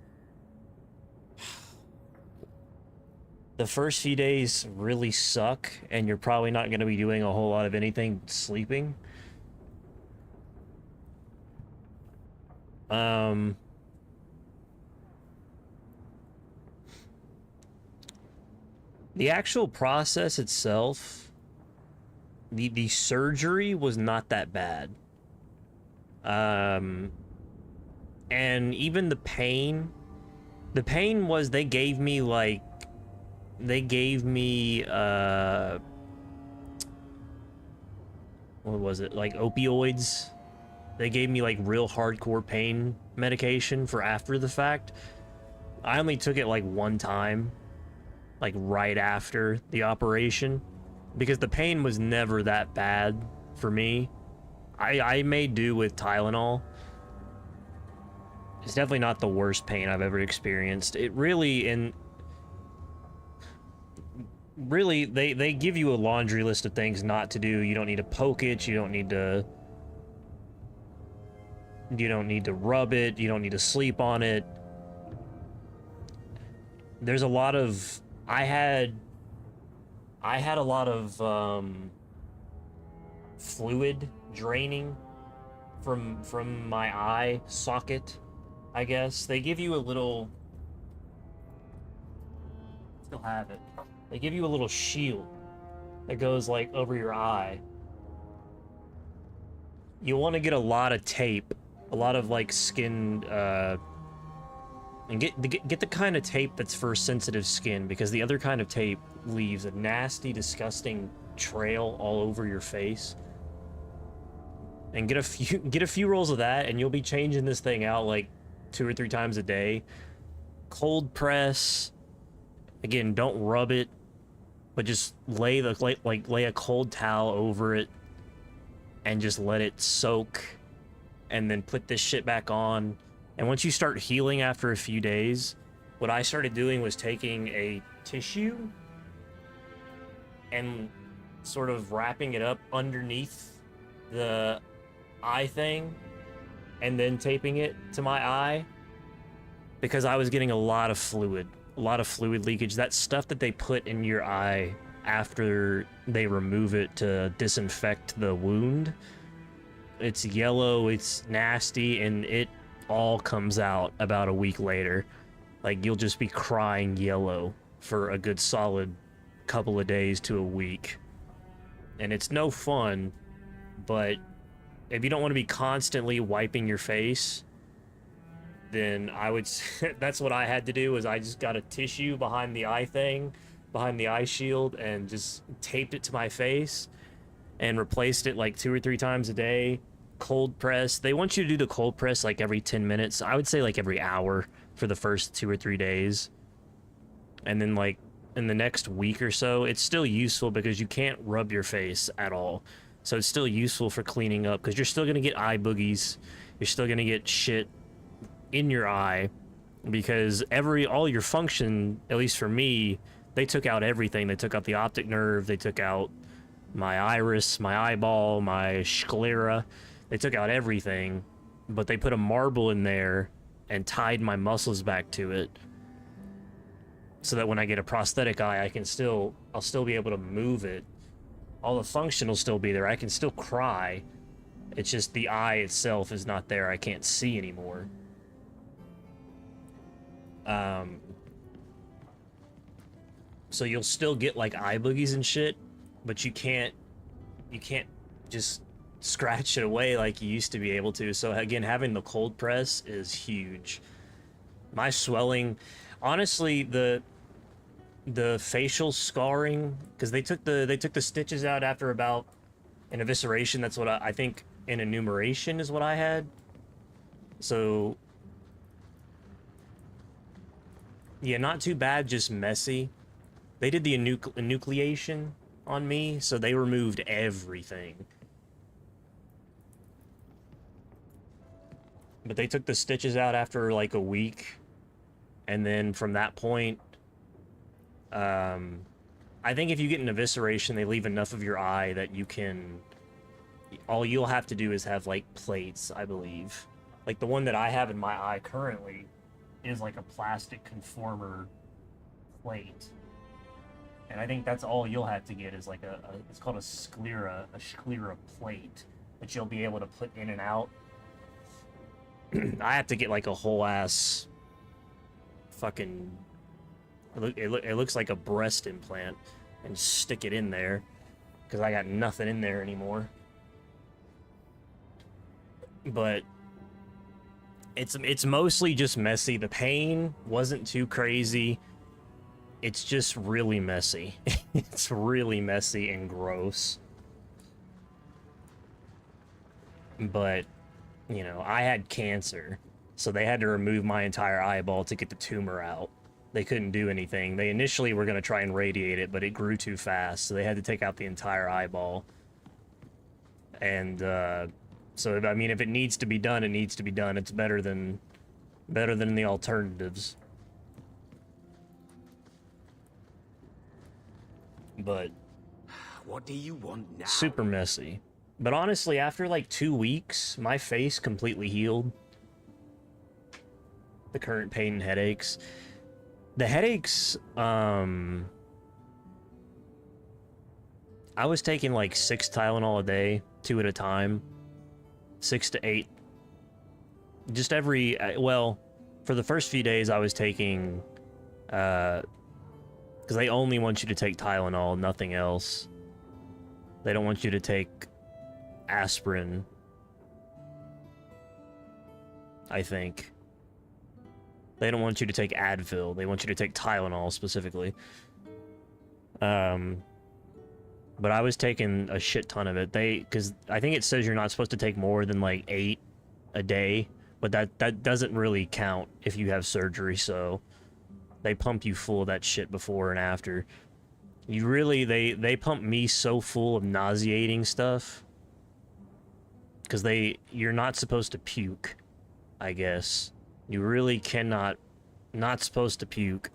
S1: The first few days really suck, and you're probably not going to be doing a whole lot of anything sleeping. The actual process itself, the surgery was not that bad. And even the pain was, they gave me what was it, like opioids? They gave me like real hardcore pain medication for after the fact. I only took it like one time, like right after the operation, because the pain was never that bad for me. I made do with Tylenol. It's definitely not the worst pain I've ever experienced. It really, they give you a laundry list of things not to do. You don't need to poke it, you don't need to rub it, you don't need to sleep on it. There's a lot of, I had a lot of fluid draining from my eye socket, I guess. They give you a little, still have it. They give you a little shield that goes like over your eye. You want to get a lot of tape, a lot of like skin, and get the kind of tape that's for sensitive skin, because the other kind of tape leaves a nasty, disgusting trail all over your face. And get a few rolls of that, and you'll be changing this thing out like 2 or 3 times a day. Cold press. Again, don't rub it, but just lay a cold towel over it and just let it soak, and then put this shit back on. And once you start healing after a few days, what I started doing was taking a tissue and sort of wrapping it up underneath the eye thing and then taping it to my eye, because I was getting a lot of fluid leakage. That stuff that they put in your eye after they remove it to disinfect the wound, it's yellow, it's nasty, and it all comes out about a week later. Like, you'll just be crying yellow for a good solid couple of days to a week. And it's no fun, but if you don't want to be constantly wiping your face, then I would, that's what I had to do, is I just got a tissue behind the eye thing, behind the eye shield, and just taped it to my face and replaced it like 2 or 3 times a day. Cold press. They want you to do the cold press like every 10 minutes. I would say like every hour for the first 2 or 3 days. And then like in the next week or so, it's still useful because you can't rub your face at all. So it's still useful for cleaning up, because you're still going to get eye boogies. You're still going to get shit in your eye, because all your function, at least for me, They took out everything. They took out the optic nerve. They took out my iris, my eyeball, my sclera. They took out everything, but they put a marble in there and tied my muscles back to it, so that when I get a prosthetic eye, I'll still be able to move it. All the function will still be there. I can still cry. It's just the eye itself is not there. I can't see anymore. So you'll still get like eye boogies and shit, but you can't just scratch it away like you used to be able to. So again, having the cold press is huge. My swelling, honestly, the facial scarring, because they took the stitches out after about an evisceration. That's what I think an enumeration is what I had. So yeah, not too bad, just messy. They did the enucleation on me, so they removed everything. But they took the stitches out after like a week, and then from that point, I think if you get an evisceration, they leave enough of your eye that you can... All you'll have to do is have like plates, I believe. Like the one that I have in my eye currently is like a plastic conformer plate. And I think that's all you'll have to get is like it's called a sclera plate that you'll be able to put in and out. I have to get like a whole ass fucking... It looks like a breast implant and stick it in there because I got nothing in there anymore. But it's mostly just messy. The pain wasn't too crazy. It's just really messy. It's really messy and gross. But, you know, I had cancer, so they had to remove my entire eyeball to get the tumor out. They couldn't do anything. They initially were going to try and radiate it, but it grew too fast, so they had to take out the entire eyeball. And, so, I mean, if it needs to be done, it needs to be done. It's better than the alternatives. But
S2: what do you want now?
S1: Super messy. But honestly, after like 2 weeks, my face completely healed. The current pain and headaches. The headaches, I was taking like 6 Tylenol a day, 2 at a time. 6 to 8. Just every, well, for the first few days I was taking, because they only want you to take Tylenol, nothing else. They don't want you to take aspirin, I think. They don't want you to take Advil. They want you to take Tylenol specifically. But I was taking a shit ton of it. Because I think it says you're not supposed to take more than like 8 a day, but that doesn't really count if you have surgery, so they pump you full of that shit before and after. You really, they pump me so full of nauseating stuff. Because you're not supposed to puke, I guess. You really not supposed to puke.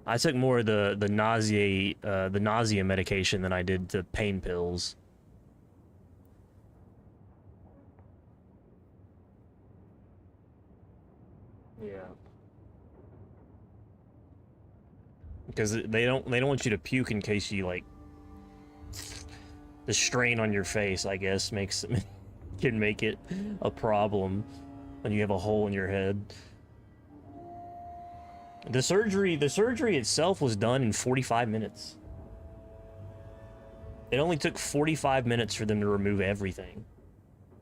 S1: I took more of the nausea medication than I did the pain pills. Yeah. Because they don't want you to puke in case you like the strain on your face, I guess, can make it a problem when you have a hole in your head. The surgery itself was done in 45 minutes. It only took 45 minutes for them to remove everything.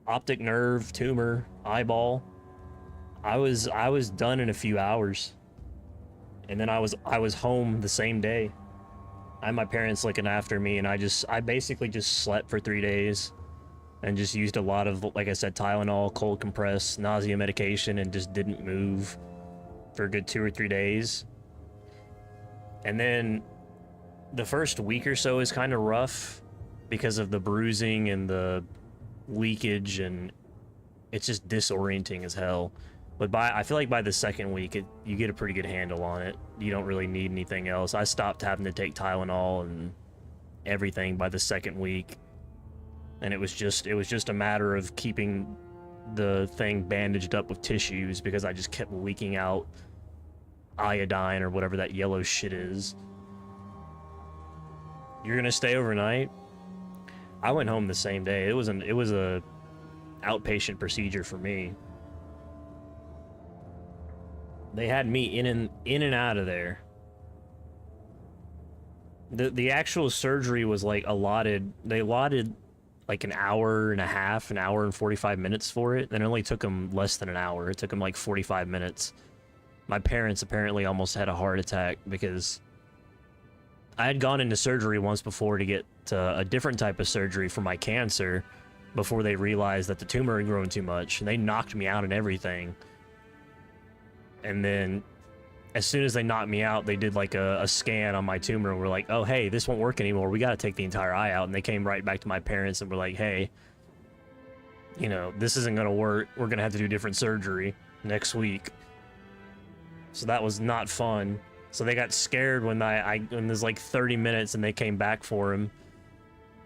S1: Optic nerve, tumor, eyeball. I was done in a few hours. And then I was home the same day. I had my parents looking after me, and I basically just slept for 3 days and just used a lot of, like I said, Tylenol, cold compress, nausea medication, and just didn't move for a good 2 or 3 days. And then the first week or so is kind of rough because of the bruising and the leakage, and it's just disorienting as hell. But I feel like by the second week, you get a pretty good handle on it. You don't really need anything else. I stopped having to take Tylenol and everything by the second week, and it was just a matter of keeping the thing bandaged up with tissues because I just kept leaking out iodine or whatever that yellow shit is. You're gonna stay overnight? I went home the same day. It was a outpatient procedure for me. They had me in and out of there. The actual surgery was like they allotted like an hour and a half, an hour and 45 minutes for it, and it only took them less than an hour. It took them like 45 minutes. My parents apparently almost had a heart attack because I had gone into surgery once before to get a different type of surgery for my cancer before they realized that the tumor had grown too much, and they knocked me out and everything. And then as soon as they knocked me out, they did like a scan on my tumor and were like, oh, hey, this won't work anymore. We got to take the entire eye out. And they came right back to my parents and were like, hey, you know, this isn't going to work. We're going to have to do different surgery next week. So that was not fun. So they got scared when when there's like 30 minutes and they came back for him.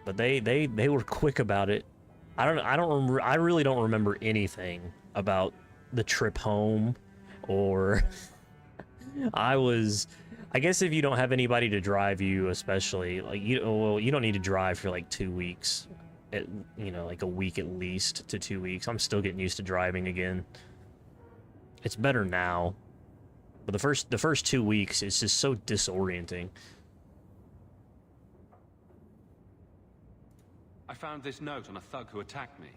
S1: But they were quick about it. I really don't remember anything about the trip home or I guess if you don't have anybody to drive you, especially like you don't need to drive for like 2 weeks, like a week at least to 2 weeks. I'm still getting used to driving again. It's better now. But the first 2 weeks, it's just so disorienting.
S6: I found this note on a thug who attacked me.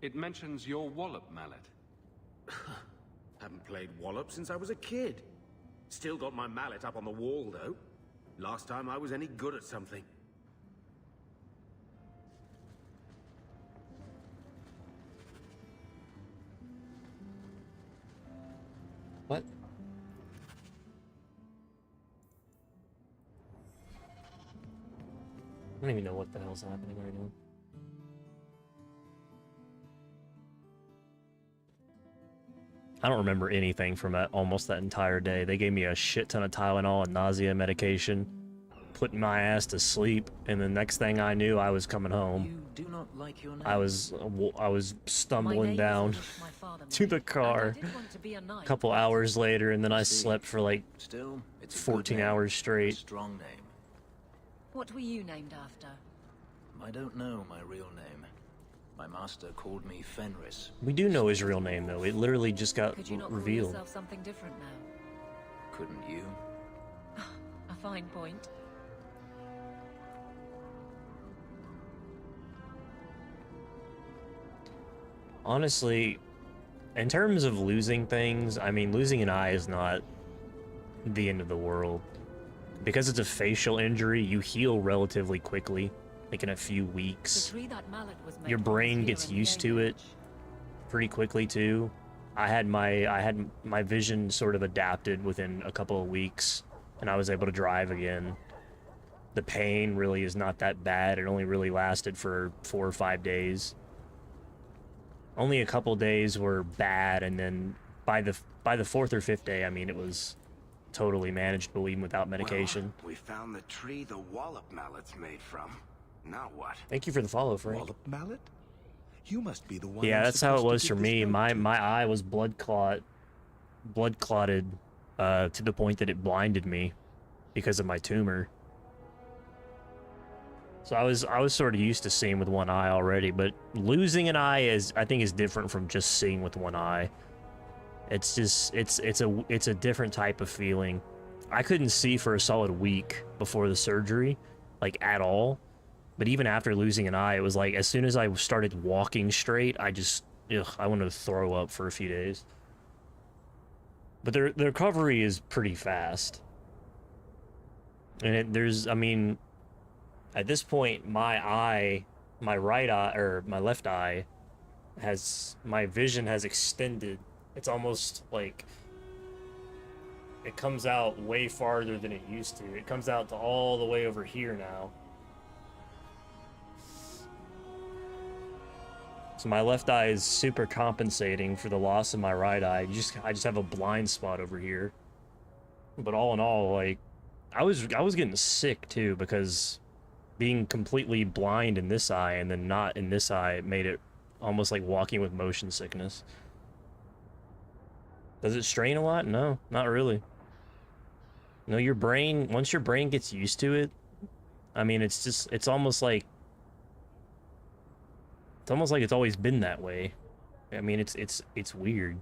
S6: It mentions your wallop mallet.
S2: Haven't played wallop since I was a kid. Still got my mallet up on the wall, though. Last time I was any good at something.
S1: What? I don't even know what the hell's happening right now. I don't remember anything from almost that entire day. They gave me a shit ton of Tylenol and nausea medication, putting my ass to sleep, and the next thing I knew, I was coming home.
S17: You do not like your name.
S1: I was stumbling down to the car a couple hours later, and then I slept for like 14 hours straight.
S17: Strong name.
S5: What were you named after?
S17: I don't know my real name. My master called me Fenris.
S1: We do know his real name, though. It literally just got
S5: Could you not
S1: revealed.
S5: call yourself something different now?
S17: Couldn't you?
S5: A fine point.
S1: Honestly, in terms of losing things, I mean, losing an eye is not the end of the world. Because it's a facial injury, you heal relatively quickly, like in a few weeks. Your brain gets used to it pretty quickly too. I had my vision sort of adapted within a couple of weeks, and I was able to drive again. The pain really is not that bad. It only really lasted for 4 or 5 days. Only a couple days were bad, and then by the 4th or 5th day, I mean, it was totally manageable even without medication.
S14: Well, we found the tree the wallop mallet's made from. Now what?
S1: Thank you for the follow, Frank.
S14: Wallop mallet? You must be the one.
S1: Yeah, that's how it was for me. My eye was blood clotted to the point that it blinded me because of my tumor. So I was sort of used to seeing with one eye already, but losing an eye I think is different from just seeing with one eye. It's just it's a different type of feeling. I couldn't see for a solid week before the surgery, like at all. But even after losing an eye, it was like as soon as I started walking straight, I wanted to throw up for a few days. But the recovery is pretty fast. And I mean, at this point, my right eye, or my left eye, my vision has extended. It's almost like it comes out way farther than it used to. It comes out to all the way over here now. So my left eye is super compensating for the loss of my right eye. I just have a blind spot over here. But all in all, like, I was getting sick too, because being completely blind in this eye and then not in this eye made it almost like walking with motion sickness. Does it strain a lot? No, not really. No, your brain, once your brain gets used to it, I mean, it's almost like it's always been that way. I mean, it's weird.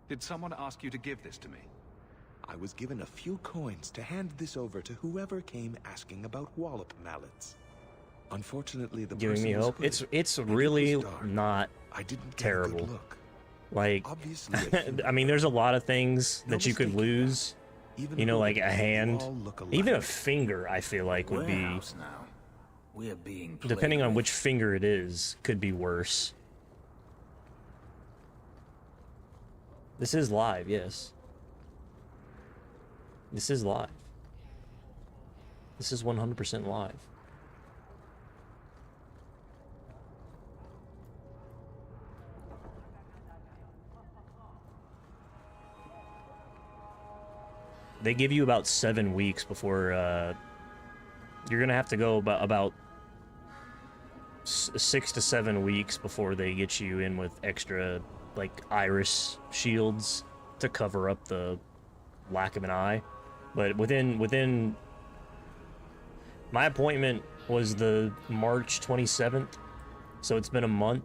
S6: Did someone ask you to give this to me?
S21: I was given a few coins to hand this over to whoever came asking about wallop mallets. Unfortunately, the
S1: Giving
S21: person
S1: me
S21: was
S1: hope.
S21: hooded,
S1: It's
S21: and it
S1: really
S21: was dark.
S1: not
S21: I didn't get a
S1: terrible.
S21: good look.
S1: Like,
S21: Obviously, a human.
S1: I mean, there's a lot of things
S21: No
S1: that you could
S21: mistaking
S1: lose.
S21: Even
S1: You know, like
S21: hooded,
S1: a
S21: they
S1: hand,
S21: all look alike.
S1: even a finger. I feel like would be,
S12: Warehouse now. We're being played
S1: depending on
S12: with.
S1: which finger it is, could be worse. This is live, yes. This is live. This is 100% live. They give you about 7 weeks before, you're gonna have to go about 6 to 7 weeks before they get you in with extra, like, iris shields to cover up the lack of an eye. But within my appointment was the March 27th, so it's been a month,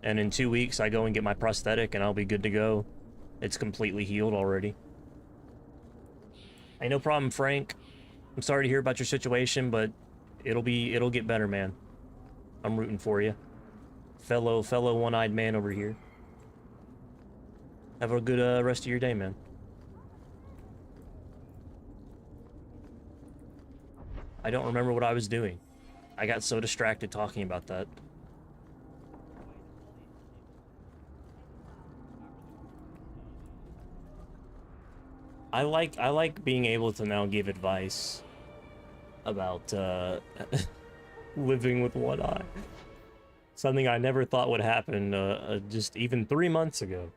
S1: and in 2 weeks I go and get my prosthetic and I'll be good to go. It's completely healed already. Hey, no problem, Frank. I'm sorry to hear about your situation, but it'll get better, man. I'm rooting for you. Fellow one-eyed man over here. Have a good rest of your day, man. I don't remember what I was doing. I got so distracted talking about that. I like being able to now give advice about living with one eye. Something I never thought would happen just even 3 months ago.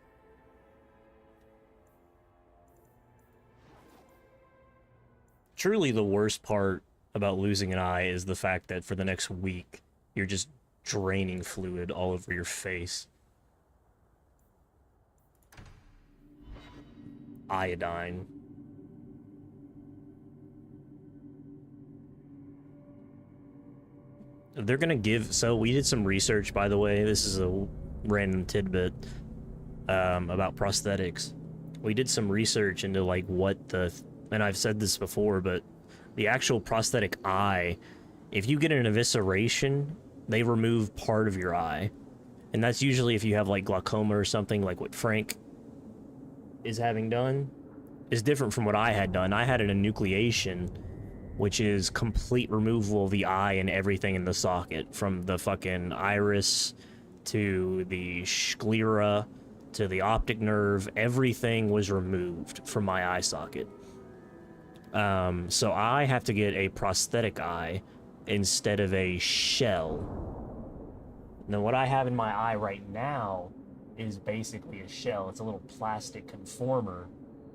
S1: Truly the worst part about losing an eye is the fact that for the next week, you're just draining fluid all over your face. Iodine. They're gonna give, so we did some research, by the way. This is a random tidbit about prosthetics. We did some research into like what the, and I've said this before, but the actual prosthetic eye, if you get an evisceration, they remove part of your eye. And that's usually if you have like glaucoma or something, like what Frank is having done, is different from what I had done. I had an enucleation, which is complete removal of the eye and everything in the socket, from the fucking iris to the sclera to the optic nerve. Everything was removed from my eye socket. So I have to get a prosthetic eye instead of a shell. Now what I have in my eye right now is basically a shell. It's a little plastic conformer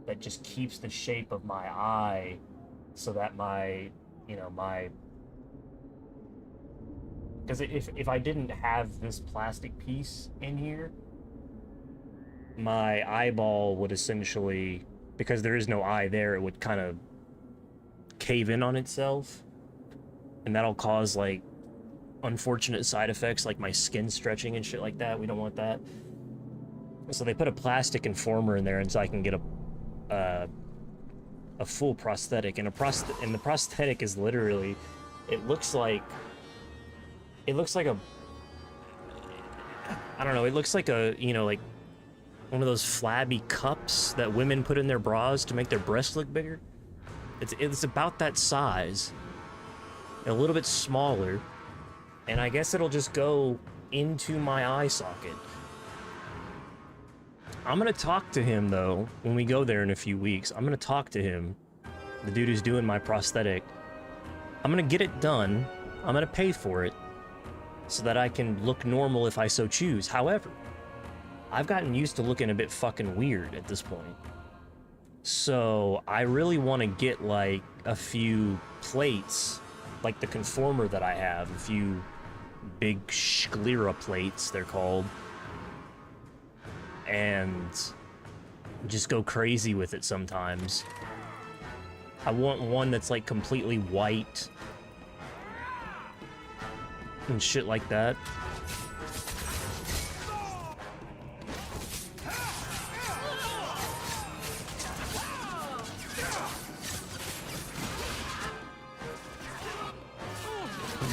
S1: that just keeps the shape of my eye so that my, you know, my... Because if I didn't have this plastic piece in here, my eyeball would essentially, because there is no eye there, it would kind of cave in on itself. And that'll cause, like, unfortunate side effects, like my skin stretching and shit like that. We don't want that. So they put a plastic conformer in there, and so I can get a full prosthetic. And the prosthetic is literally, it looks like a, I don't know, it looks like a, you know, like one of those flabby cups that women put in their bras to make their breasts look bigger. It's about that size, a little bit smaller, and I guess it'll just go into my eye socket. I'm gonna talk to him, though, when we go there in a few weeks. I'm gonna talk to him, the dude who's doing my prosthetic. I'm gonna get it done, I'm gonna pay for it so that I can look normal if I so choose. However, I've gotten used to looking a bit fucking weird at this point. So I really want to get like a few plates, like the conformer that I have, a few big sclera plates, they're called, and just go crazy with it sometimes. I want one that's like completely white and shit like that.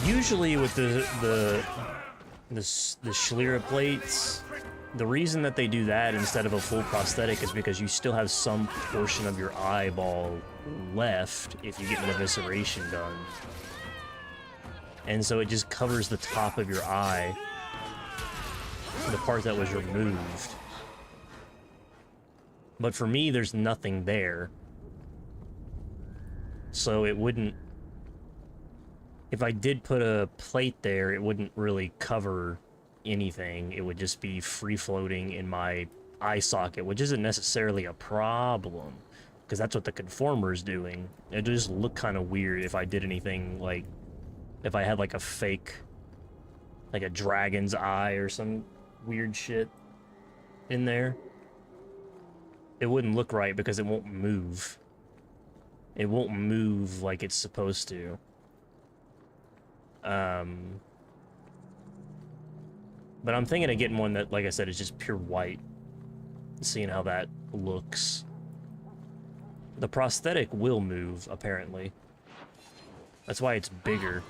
S1: Usually with the sclera plates, the reason that they do that instead of a full prosthetic is because you still have some portion of your eyeball left if you get an evisceration done. And so it just covers the top of your eye, the part that was removed. But for me, there's nothing there. So it wouldn't... If I did put a plate there, it wouldn't really cover anything. It would just be free-floating in my eye socket, which isn't necessarily a problem, because that's what the conformer is doing. It just look kind of weird if I did anything like... If I had like a fake... like a dragon's eye or some weird shit in there. It wouldn't look right because it won't move. It won't move like it's supposed to. But I'm thinking of getting one that, like I said, is just pure white. Seeing how that looks. The prosthetic will move, apparently. That's why it's bigger.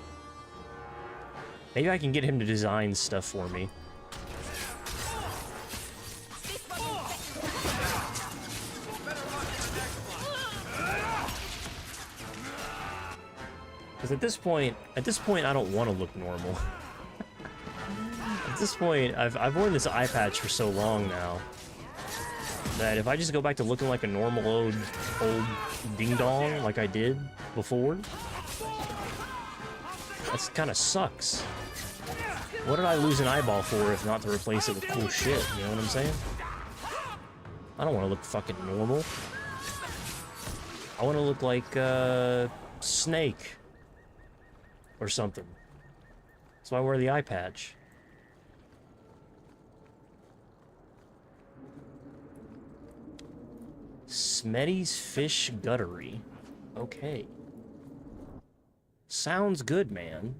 S1: Maybe I can get him to design stuff for me. Because at this point, I don't want to look normal. At this point, I've worn this eye patch for so long now that if I just go back to looking like a normal old ding-dong like I did before, that kind of sucks. What did I lose an eyeball for if not to replace it with cool shit, you know what I'm saying? I don't want to look fucking normal. I want to look like, Snake. Or something. That's why I wear the eye patch. Smetty's Fish Guttery. Okay. Sounds good, man.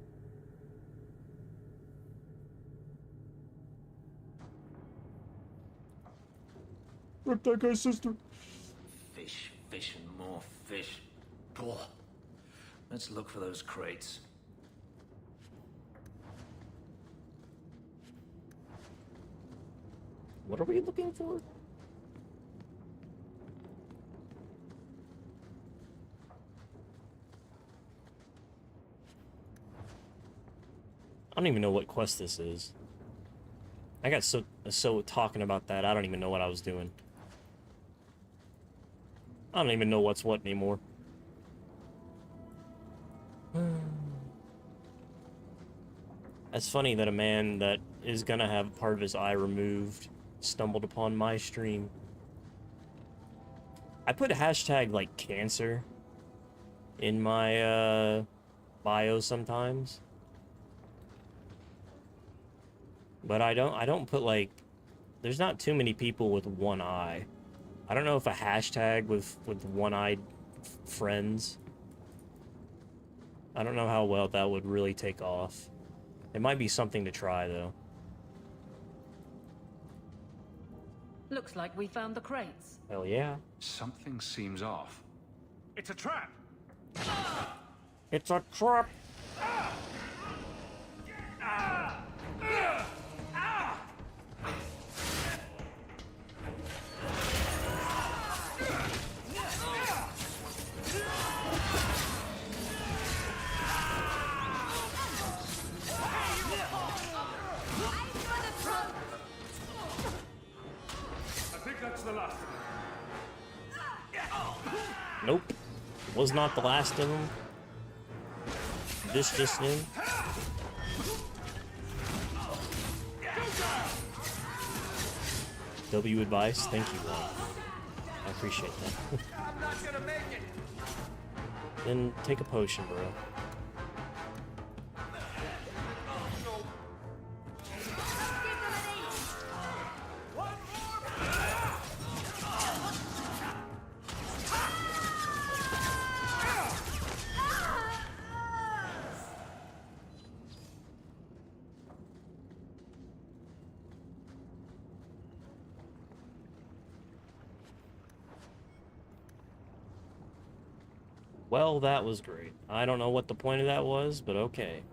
S1: Rip that guy's sister.
S17: Fish, fish, and more fish. Boah. Let's look for those crates.
S1: What are we looking for? I don't even know what quest this is. I got so talking about that, I don't even know what I was doing. I don't even know what's what anymore. That's funny that a man that is gonna have part of his eye removed stumbled upon my stream. I put a hashtag like cancer in my bio sometimes. But I don't put like, there's not too many people with one eye. I don't know if a hashtag with one-eyed friends, I don't know how well that would really take off. It might be something to try though.
S5: Looks like we found the crates.
S1: Hell yeah.
S6: Something seems off.
S10: It's a trap!
S1: It's a trap!
S10: The last.
S1: Nope. Was not the last of them. This just in. W advice? Thank you, Juan. I appreciate that.
S11: I'm not gonna make it.
S1: Then take a potion, bro. Well, that was great. I don't know what the point of that was, but okay.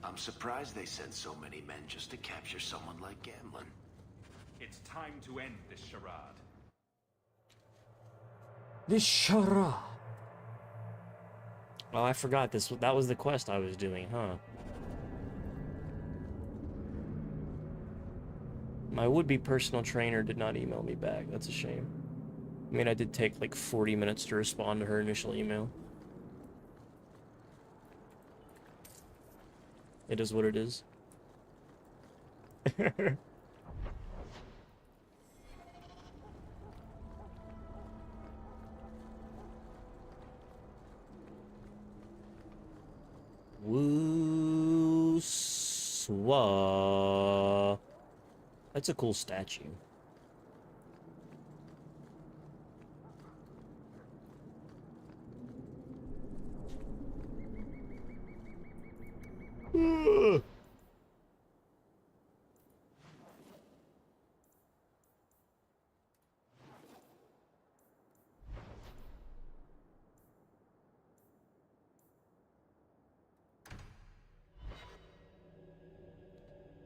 S12: I'm surprised they sent so many men just to capture someone like Gamlin.
S15: It's time to end this charade.
S1: This charade. Oh, I forgot this. That was the quest I was doing, huh? My would-be personal trainer did not email me back. That's a shame. I mean, I did take like 40 minutes to respond to her initial email. It is what it is. Woo swa. That's a cool statue.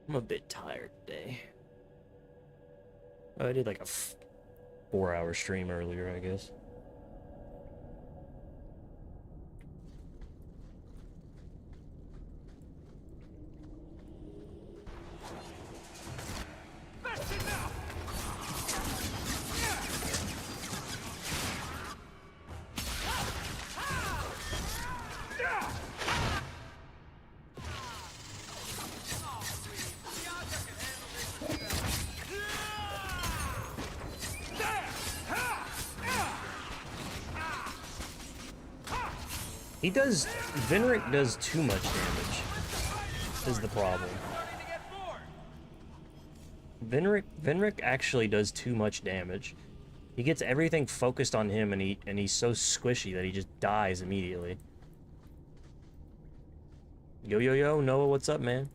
S1: I'm a bit tired today. Oh, I did like a 4-hour stream earlier, I guess. He does... Venric does too much damage, is the problem. Venric actually does too much damage. He gets everything focused on him, and he's so squishy that he just dies immediately. Yo, yo, yo, Noah, what's up, man?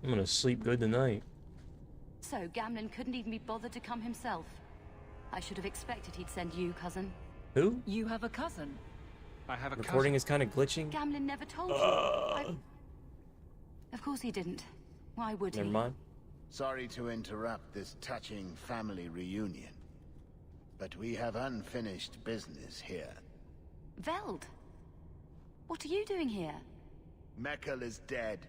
S1: I'm gonna sleep good tonight.
S7: So, Gamlin couldn't even be bothered to come himself. I should have expected he'd send you, cousin.
S1: Who?
S5: You have a cousin?
S6: I have a
S1: Recording is kind of glitching.
S7: Gamlin never told you. Of course he didn't. Why would he?
S1: Never mind.
S22: Sorry to interrupt this touching family reunion, but we have unfinished business here.
S7: Veld! What are you doing here?
S22: Meckel is dead.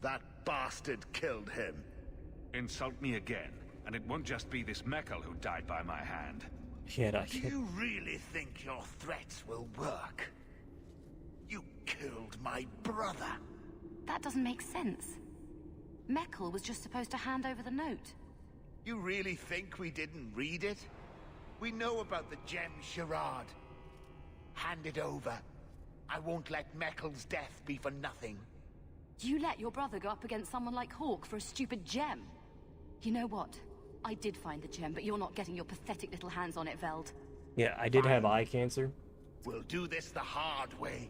S22: That bastard killed him.
S15: Insult me again, and it won't just be this Meckel who died by my hand.
S1: Yeah,
S22: Do you really think your threats will work? You killed my brother.
S7: That doesn't make sense. Meckel was just supposed to hand over the note.
S22: You really think we didn't read it? We know about the gem charade. Hand it over. I won't let Meckel's death be for nothing.
S7: You let your brother go up against someone like Hawk for a stupid gem. You know what? I did find the gem, but you're not getting your pathetic little hands on it, Veld.
S1: Yeah, I did have eye cancer.
S22: We'll do this the hard way.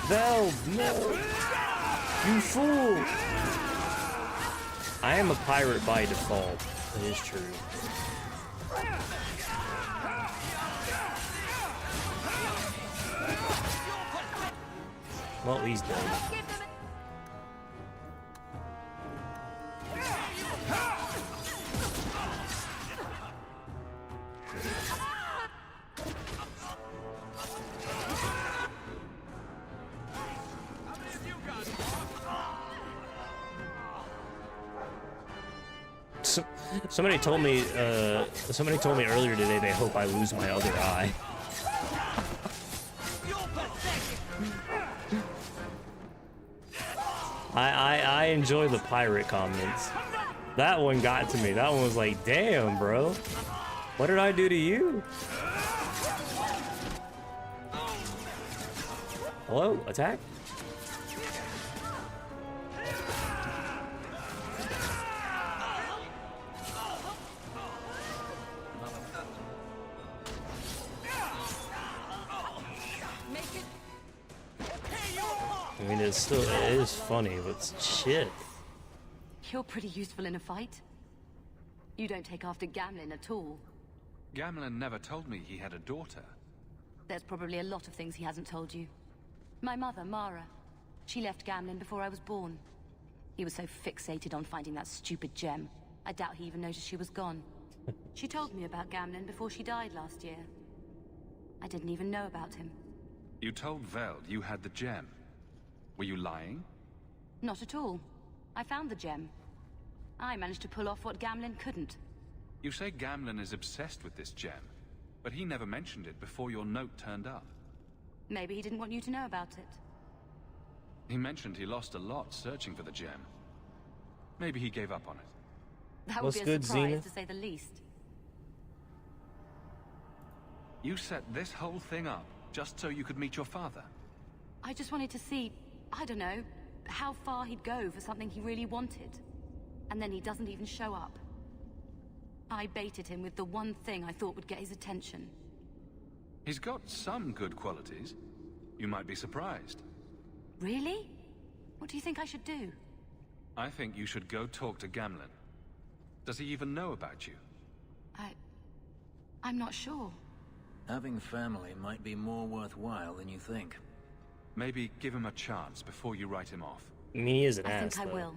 S1: Veld, no! You fool! I am a pirate by default. It is true. Well, he's dead. Somebody told me earlier today they hope I lose my other eye. I enjoy the pirate comments. That one got to me. That one was like, damn, bro. What did I do to you? Hello? Attack? I mean, it is funny, but shit.
S7: You're pretty useful in a fight. You don't take after Gamlin at all.
S6: Gamlin never told me he had a daughter.
S7: There's probably a lot of things he hasn't told you. My mother, Mara, she left Gamlin before I was born. He was so fixated on finding that stupid gem, I doubt he even noticed she was gone. She told me about Gamlin before she died last year. I didn't even know about him.
S6: You told Veld you had the gem. Were you lying?
S7: Not at all. I found the gem. I managed to pull off what Gamlin couldn't.
S6: You say Gamlin is obsessed with this gem, but he never mentioned it before your note turned up.
S7: Maybe he didn't want you to know about it.
S6: He mentioned he lost a lot searching for the gem. Maybe he gave up on it.
S7: That would be a surprise, to say the least.
S6: You set this whole thing up just so you could meet your father?
S7: I just wanted to see, I don't know, how far he'd go for something he really wanted. And then he doesn't even show up. I baited him with the one thing I thought would get his attention.
S6: He's got some good qualities. You might be surprised.
S7: Really? What do you think I should do?
S6: I think you should go talk to Gamlin. Does he even know about you?
S7: I'm not sure.
S17: Having family might be more worthwhile than you think.
S6: Maybe give him a chance before you write him off.
S1: I mean, he is an
S7: I
S1: ass,
S7: think I
S1: though.
S7: will.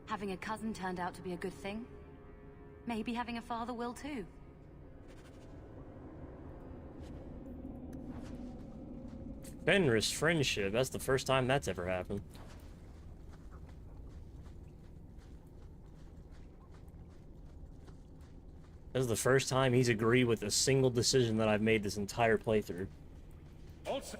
S7: Having a cousin turned out to be a good thing. Maybe having a father will too.
S1: Fenris friendship. That's the first time that's ever happened. This is the first time he's agreed with a single decision that I've made this entire playthrough.
S11: Also.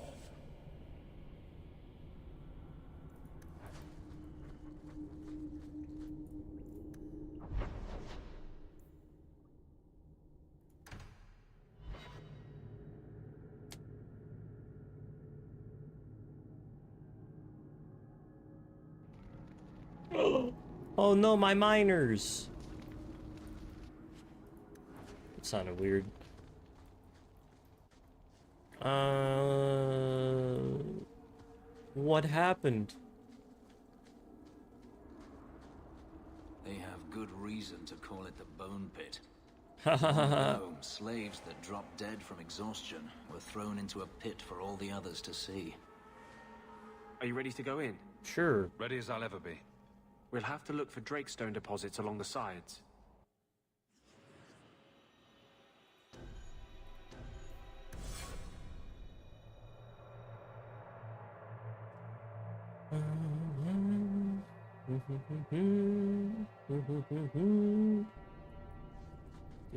S1: Oh no, my miners! It sounded weird. What happened?
S17: They have good reason to call it the Bone Pit.
S1: Hahaha.
S17: Slaves that dropped dead from exhaustion were thrown into a pit for all the others to see.
S13: Are you ready to go in?
S1: Sure.
S6: Ready as I'll ever be.
S13: We'll have to look for Drakestone deposits along the sides.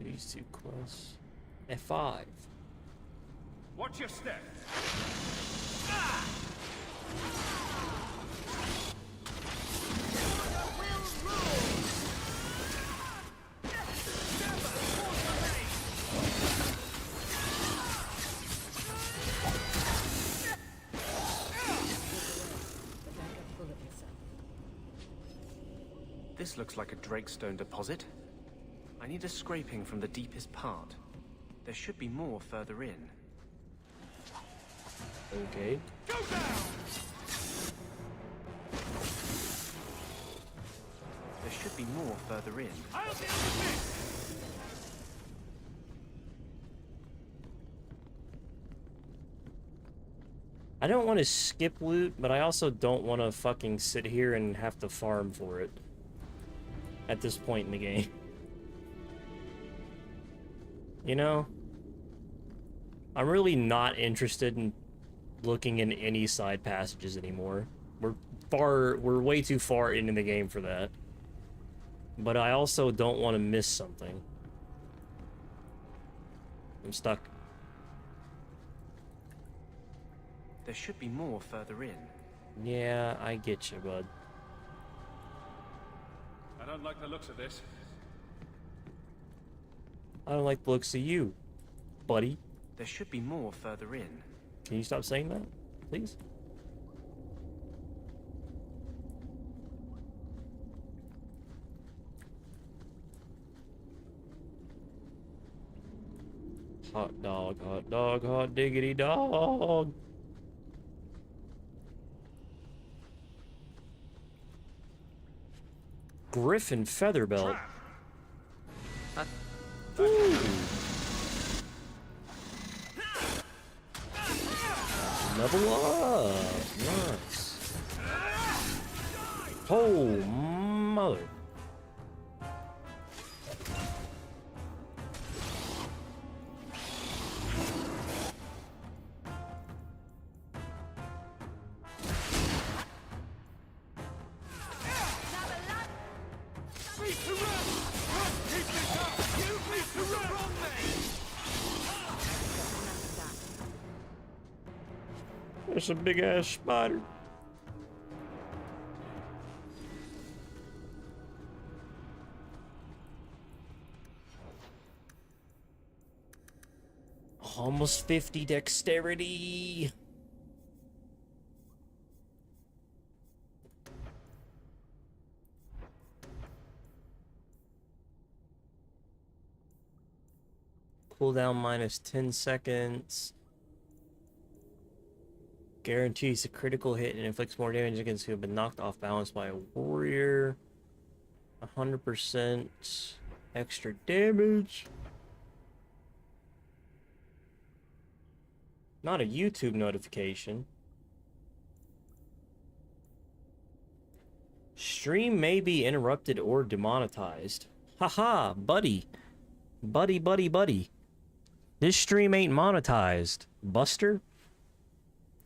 S1: He's too close. F5.
S11: Watch your step.
S13: This looks like a Drakestone deposit. I need a scraping from the deepest part. There should be more further in.
S1: Okay.
S11: Go down!
S13: There should be more further in.
S11: I'll deal with this!
S1: I don't want to skip loot, but I also don't want to fucking sit here and have to farm for it. At this point in the game. You know? I'm really not interested in looking in any side passages anymore. We're way too far into the game for that. But I also don't want to miss something. I'm stuck.
S13: There should be more further in.
S1: Yeah, I get you, bud.
S6: I don't like the looks of this.
S1: I don't like the looks of you, buddy.
S13: There should be more further in.
S1: Can you stop saying that, please? Hot dog, hot diggity dog. Griffin Featherbelt. Ooh. Level up. Nice. Oh, mother. There's a big ass spider. Almost 50 dexterity. Cooldown minus 10 seconds. Guarantees a critical hit and inflicts more damage against who have been knocked off balance by a warrior. 100% extra damage. Not a YouTube notification. Stream may be interrupted or demonetized. Haha, buddy. Buddy. This stream ain't monetized, Buster.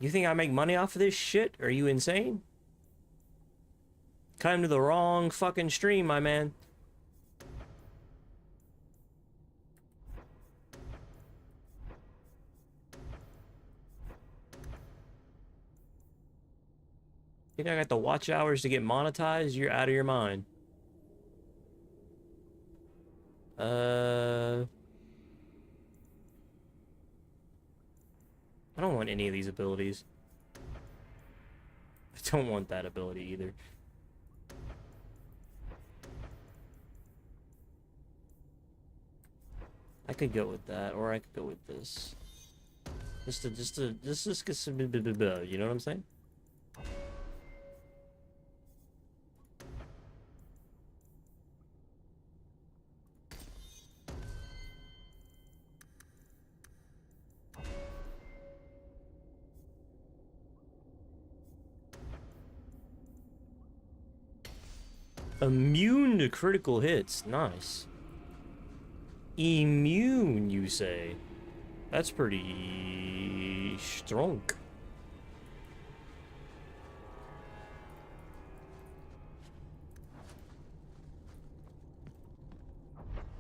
S1: You think I make money off of this shit? Are you insane? Come to the wrong fucking stream, my man. Think I got the watch hours to get monetized? You're out of your mind. I don't want any of these abilities. I don't want that ability either. I could go with that, or I could go with this. Just get some, you know what I'm saying? Immune to critical hits. Nice. Immune, you say? That's pretty strong.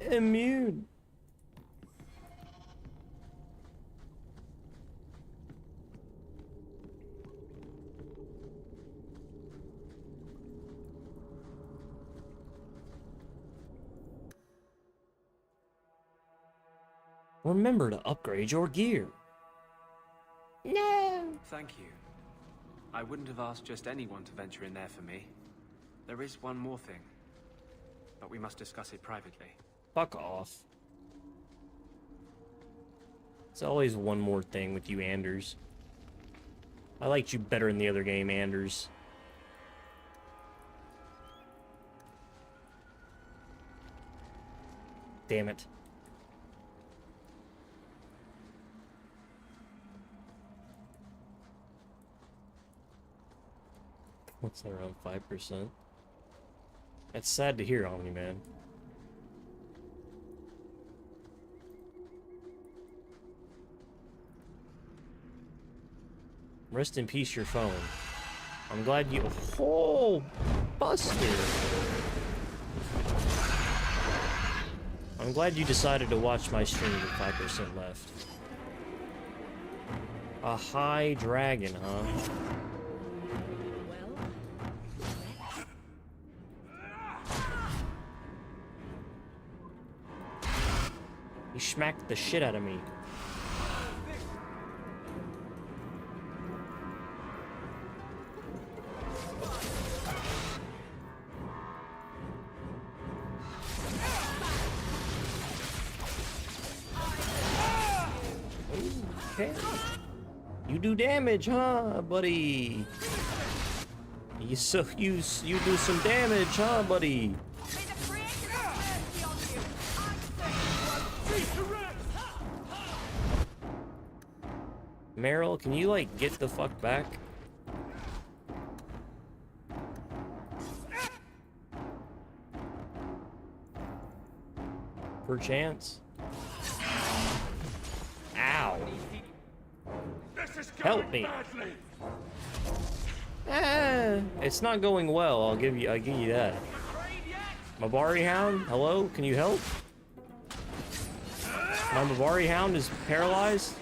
S1: Immune. Remember to upgrade your gear. No!
S13: Thank you. I wouldn't have asked just anyone to venture in there for me. There is one more thing, but we must discuss it privately.
S1: Fuck off. It's always one more thing with you, Anders. I liked you better in the other game, Anders. Damn it. What's that, around 5%? That's sad to hear, Omni-Man. Rest in peace, your phone. I'm glad you... Oh, Buster! I'm glad you decided to watch my stream with 5% left. A high dragon, huh? He smacked the shit out of me. Okay. You do damage, huh, buddy? You do some damage, huh, buddy? Meryl, can you like get the fuck back? Perchance? Ow. Help me. It's not going well, I'll give you that. Mabari Hound, hello? Can you help? My Mabari Hound is paralyzed?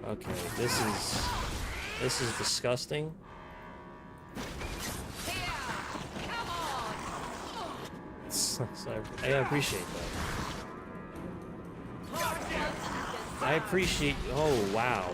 S1: Okay, this is disgusting. I appreciate that. I appreciate. Oh wow.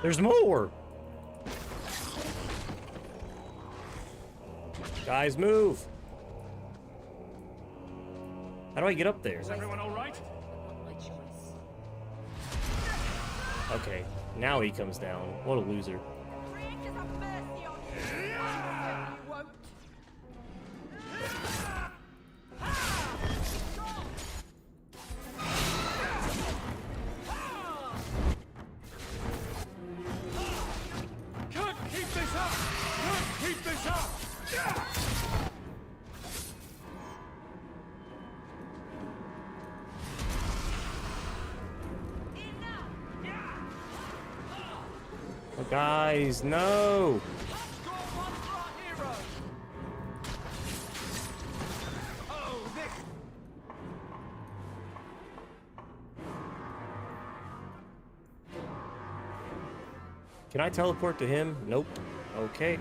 S1: There's more! Guys, move! How do I get up there?
S11: Is everyone all right?
S1: Okay, now he comes down. What a loser. Guys, no! Can I teleport to him? Nope. Okay.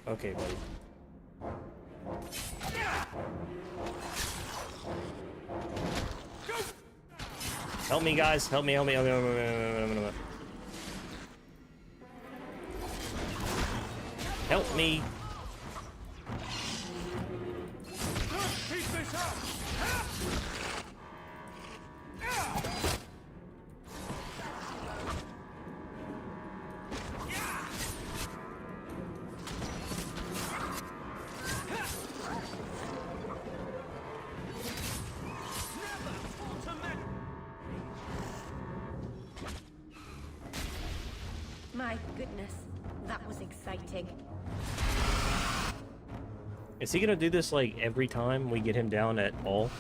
S1: Okay, buddy. Help me, guys. Help me, help me, help me, help me, help me. Help me.
S8: My goodness, that was exciting.
S1: Is he gonna do this like every time we get him down at all?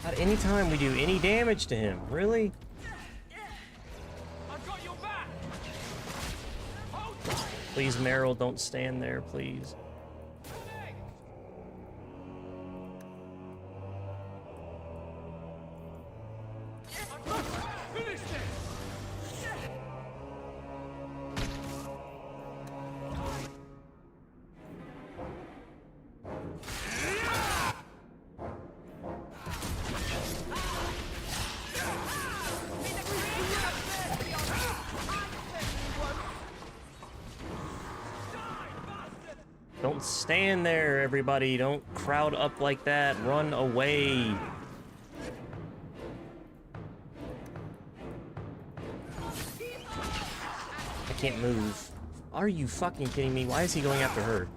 S1: Not any time we do any damage to him, really? Please, Meryl, don't stand there, please. Don't stand there, everybody. Don't crowd up like that. Run away. I can't move. Are you fucking kidding me? Why is he going after her?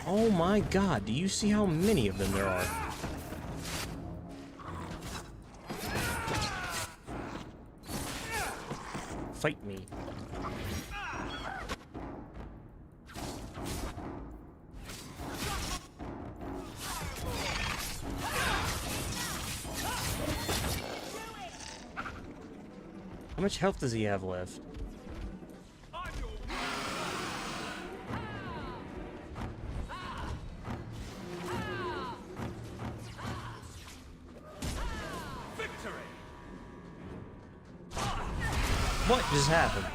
S1: Oh my god, do you see how many of them there are? Fight me. How much health does he have left? What just happened?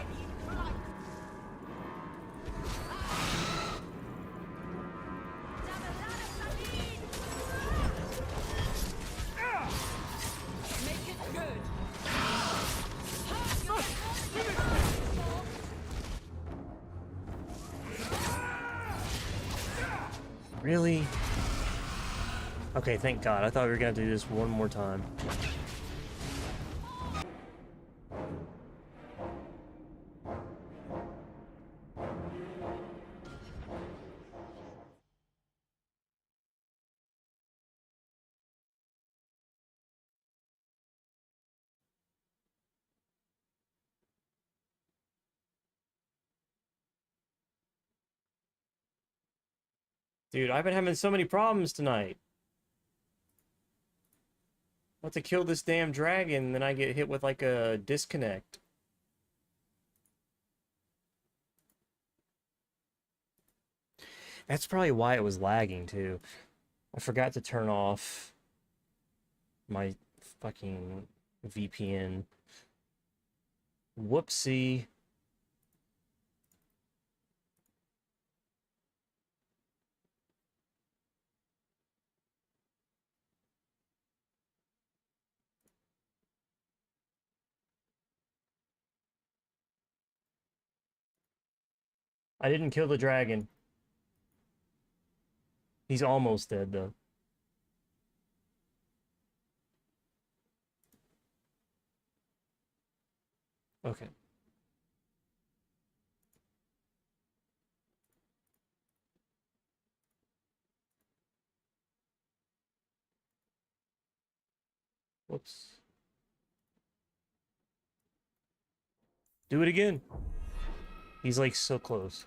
S1: Really? Okay, thank God. I thought we were gonna do this one more time. Dude, I've been having so many problems tonight. I want to kill this damn dragon, then I get hit with like a disconnect. That's probably why it was lagging too. I forgot to turn off my fucking VPN. Whoopsie. I didn't kill the dragon. He's almost dead though. Okay. Whoops. Do it again. He's like so close.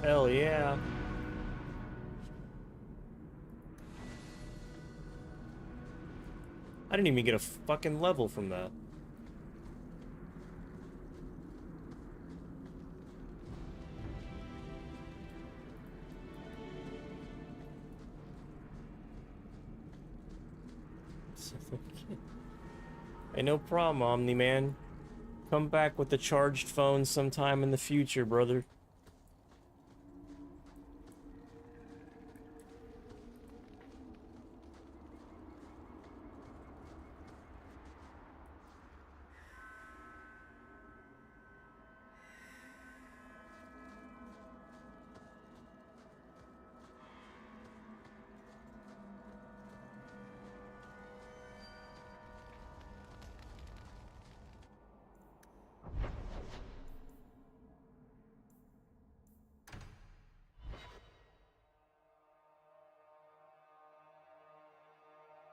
S1: Hell yeah. I didn't even get a fucking level from that. Hey, no problem, Omni-Man. Come back with the charged phone sometime in the future, brother.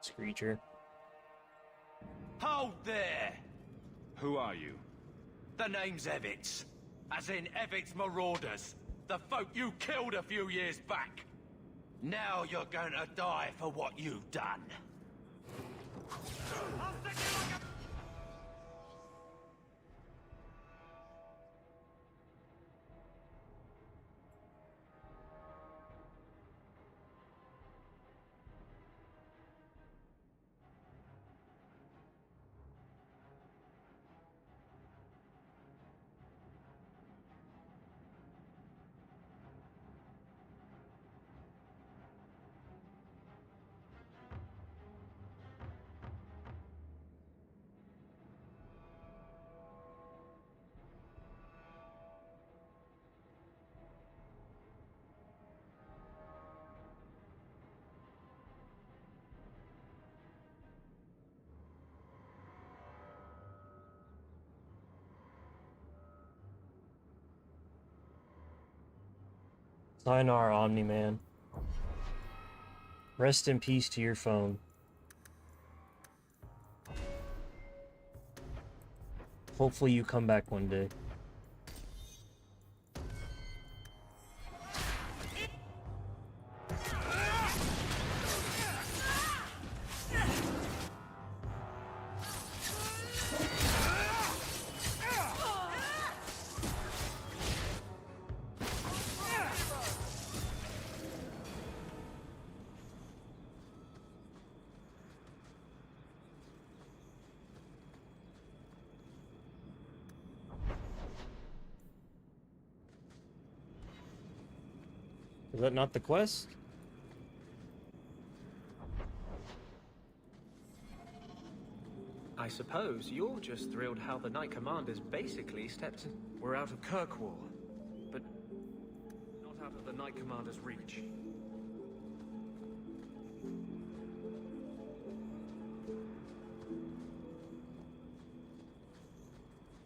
S1: Screecher.
S11: Hold there!
S2: Who are you?
S11: The name's Evitz. As in Evitz Marauders. The folk you killed a few years back. Now you're going to die for what you've done.
S1: Sayonara, Omni-Man. Rest in peace to your phone. Hopefully you come back one day. Is that not the quest?
S13: I suppose you're just thrilled how the Knight Commanders basically stepped in. We're out of Kirkwall, but not out of the Knight Commander's reach.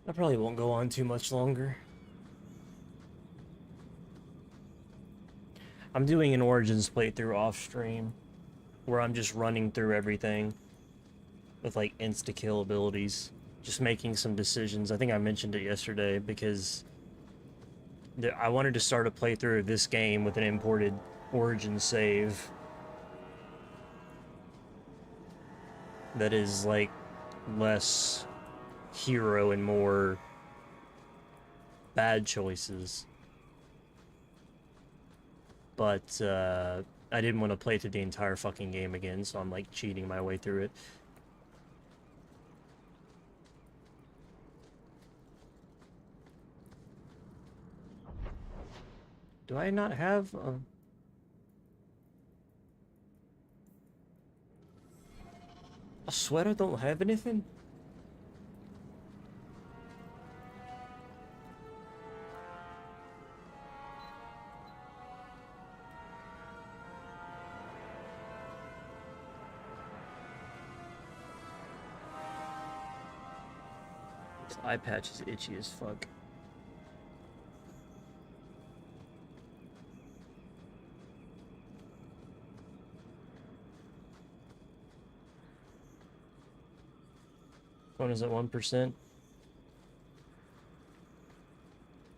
S1: I probably won't go on too much longer. I'm doing an Origins playthrough off stream, where I'm just running through everything with like insta-kill abilities, just making some decisions. I think I mentioned it yesterday because I wanted to start a playthrough of this game with an imported Origins save that is like less hero and more bad choices. But I didn't want to play through the entire fucking game again, so I'm like cheating my way through it. Do I not have I swear I don't have anything? This eye patch is itchy as fuck. Phone is at 1%.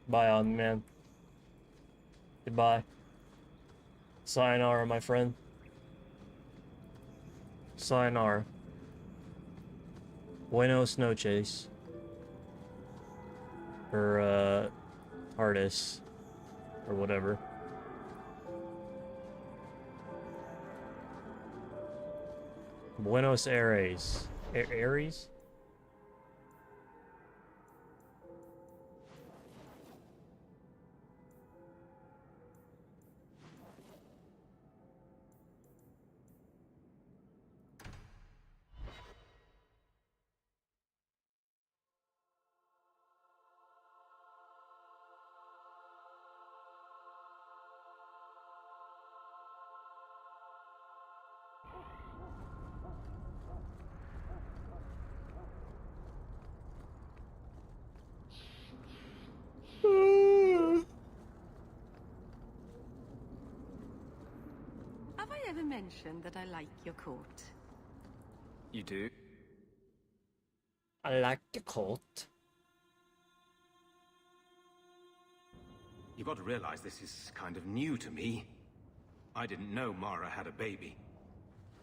S1: Bye, on man. Goodbye. Sayonara, my friend. Sayonara. Buenos noches. Or, Artis. Or whatever. Buenos Aires. Aries?
S7: Have I ever mentioned that I like your coat?
S13: You do?
S1: I like the coat.
S2: You've got to realize this is kind of new to me. I didn't know Mara had a baby.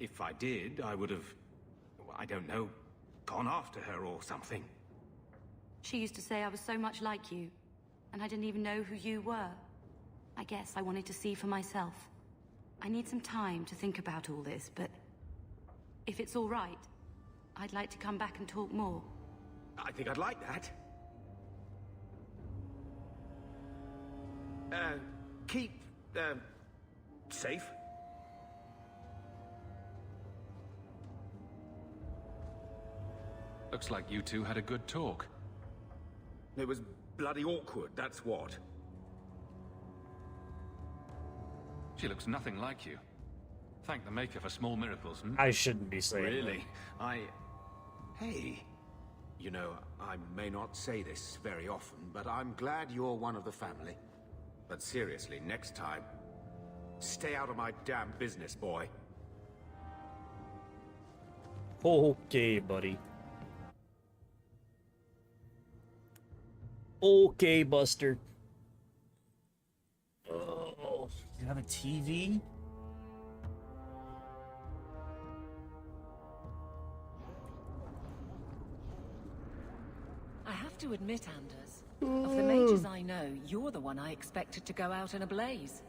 S2: If I did, I would have, I don't know, gone after her or something.
S7: She used to say I was so much like you, and I didn't even know who you were. I guess I wanted to see for myself. I need some time to think about all this, but if it's all right, I'd like to come back and talk more.
S2: I think I'd like that. Keep, safe.
S6: Looks like you two had a good talk.
S2: It was bloody awkward, that's what.
S6: She looks nothing like you. Thank the Maker for small miracles, hmm?
S1: I shouldn't be saying
S2: Really? Hey. You know, I may not say this very often, but I'm glad you're one of the family. But seriously, next time, stay out of my damn business, boy.
S1: Okay, buddy. Okay, Buster. Oh, you have a TV?
S5: I have to admit, Anders, of the mages I know, you're the one I expected to go out in a blaze.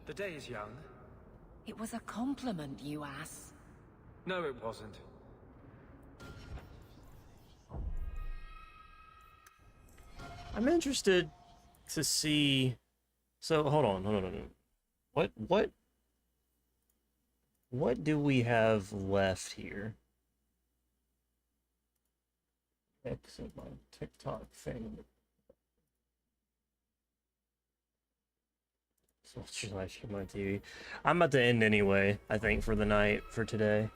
S13: The day is young.
S5: It was a compliment, you ass.
S13: No, it wasn't.
S1: I'm interested to see. So hold on. What do we have left here? Exit my TikTok thing. So just watch my TV. I'm about to end anyway, I think, for the night for today.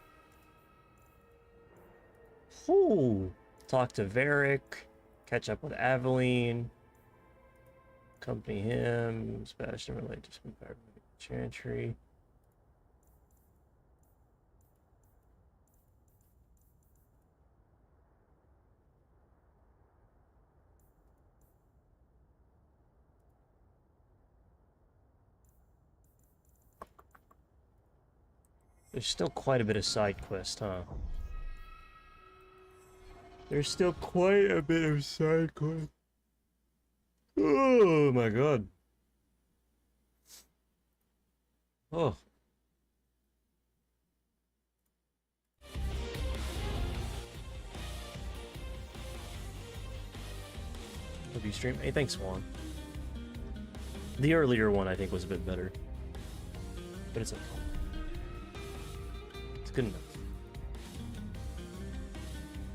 S1: Ooh. Talk to Varric. Catch up with Aveline. Accompany him. Sebastian relate to some Chantry. There's still quite a bit of side quest, huh? There's still quite a bit of side quest. Oh my god. Oh. Hope you stream. Hey, thanks, Juan. The earlier one, I think, was a bit better. But it's okay. It's good enough.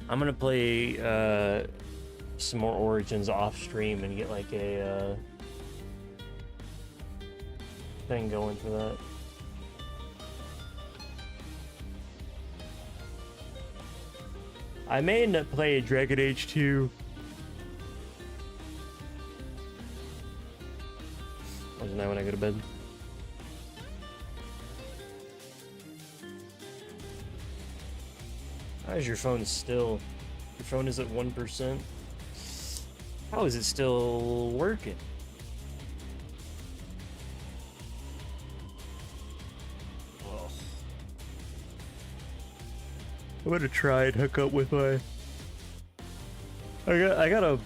S1: I'm gonna play some more Origins off stream and get like a thing going for that. I may end up playing Dragon Age 2. Wasn't that when I go to bed? How is your phone still? Your phone is at 1%? How is it still working? Ugh. I'm gonna try and hook up with my... I got a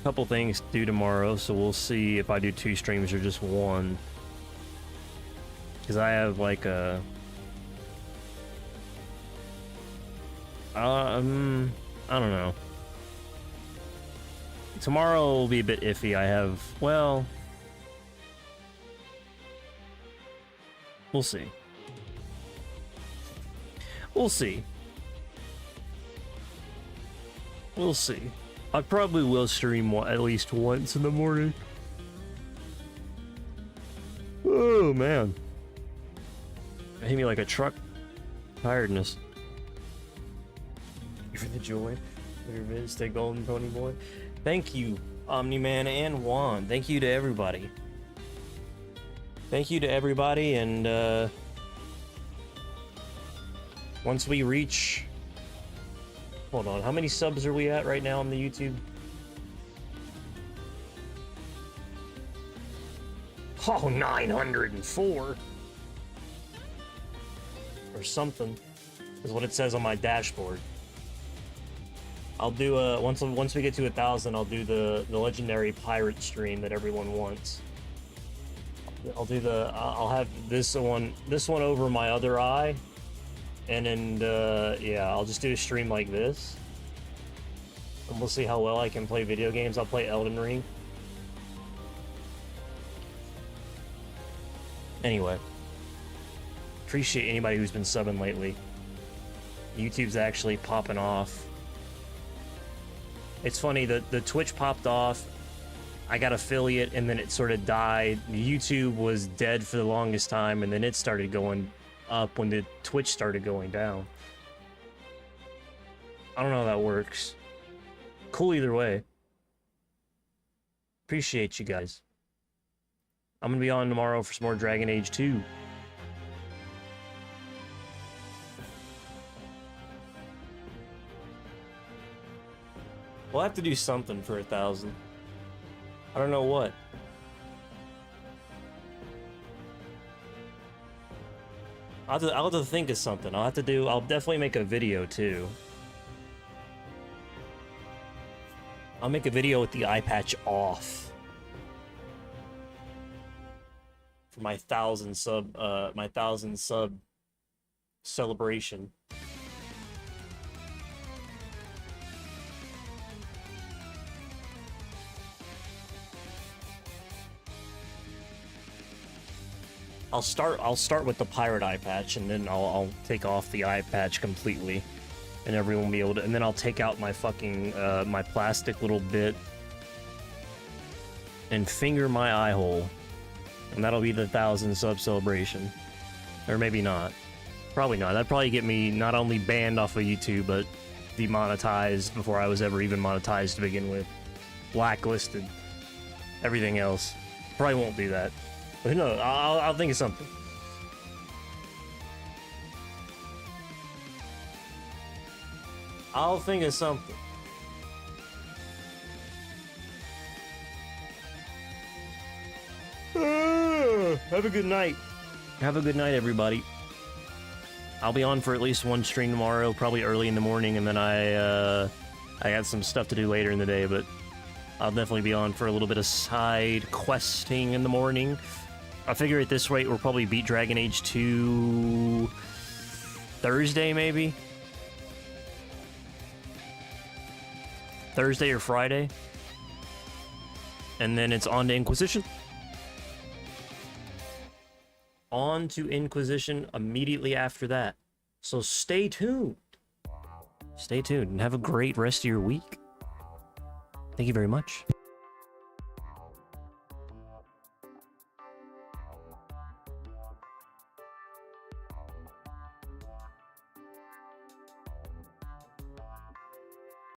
S1: couple things to do tomorrow, so we'll see if I do 2 streams or just 1. Because I have like a... I don't know. Tomorrow will be a bit iffy. I have, well... We'll see. We'll see. We'll see. I probably will stream at least once in the morning. Oh, man. It hit me like a truck. Tiredness. For the joy. Stay golden, pony boy. Thank you, Omni-Man and Juan. Thank you to everybody. Thank you to everybody, and once we reach... Hold on, how many subs are we at right now on the YouTube? Oh, 904! Or something, is what it says on my dashboard. I'll do once we get to 1,000, I'll do the legendary pirate stream that everyone wants. I'll have this one over my other eye, and then yeah, I'll just do a stream like this, and we'll see how well I can play video games. I'll play Elden Ring. Anyway, appreciate anybody who's been subbing lately. YouTube's actually popping off. It's funny, the Twitch popped off, I got affiliate, and then it sort of died. YouTube was dead for the longest time, and then it started going up when the Twitch started going down. I don't know how that works. Cool either way. Appreciate you guys. I'm gonna be on tomorrow for some more Dragon Age 2. We'll have to do something for 1,000. I don't know what. I'll have to think of something. I'll definitely make a video too. I'll make a video with the eye patch off. For my 1,000 sub celebration. I'll start with the pirate eye patch, and then I'll take off the eye patch completely, and everyone will be able to. And then I'll take out my fucking my plastic little bit and finger my eye hole, and that'll be the 1,000 sub celebration, or maybe not. Probably not. That'd probably get me not only banned off of YouTube, but demonetized before I was ever even monetized to begin with, blacklisted, everything else. Probably won't do that. But no, I'll think of something. I'll think of something. Have a good night. Have a good night, everybody. I'll be on for at least one stream tomorrow, probably early in the morning, and then I got some stuff to do later in the day, but I'll definitely be on for a little bit of side questing in the morning. I figure at this rate, we'll probably beat Dragon Age 2 Thursday, maybe? Thursday or Friday. And then it's on to Inquisition. On to Inquisition immediately after that. So stay tuned. Stay tuned and have a great rest of your week. Thank you very much.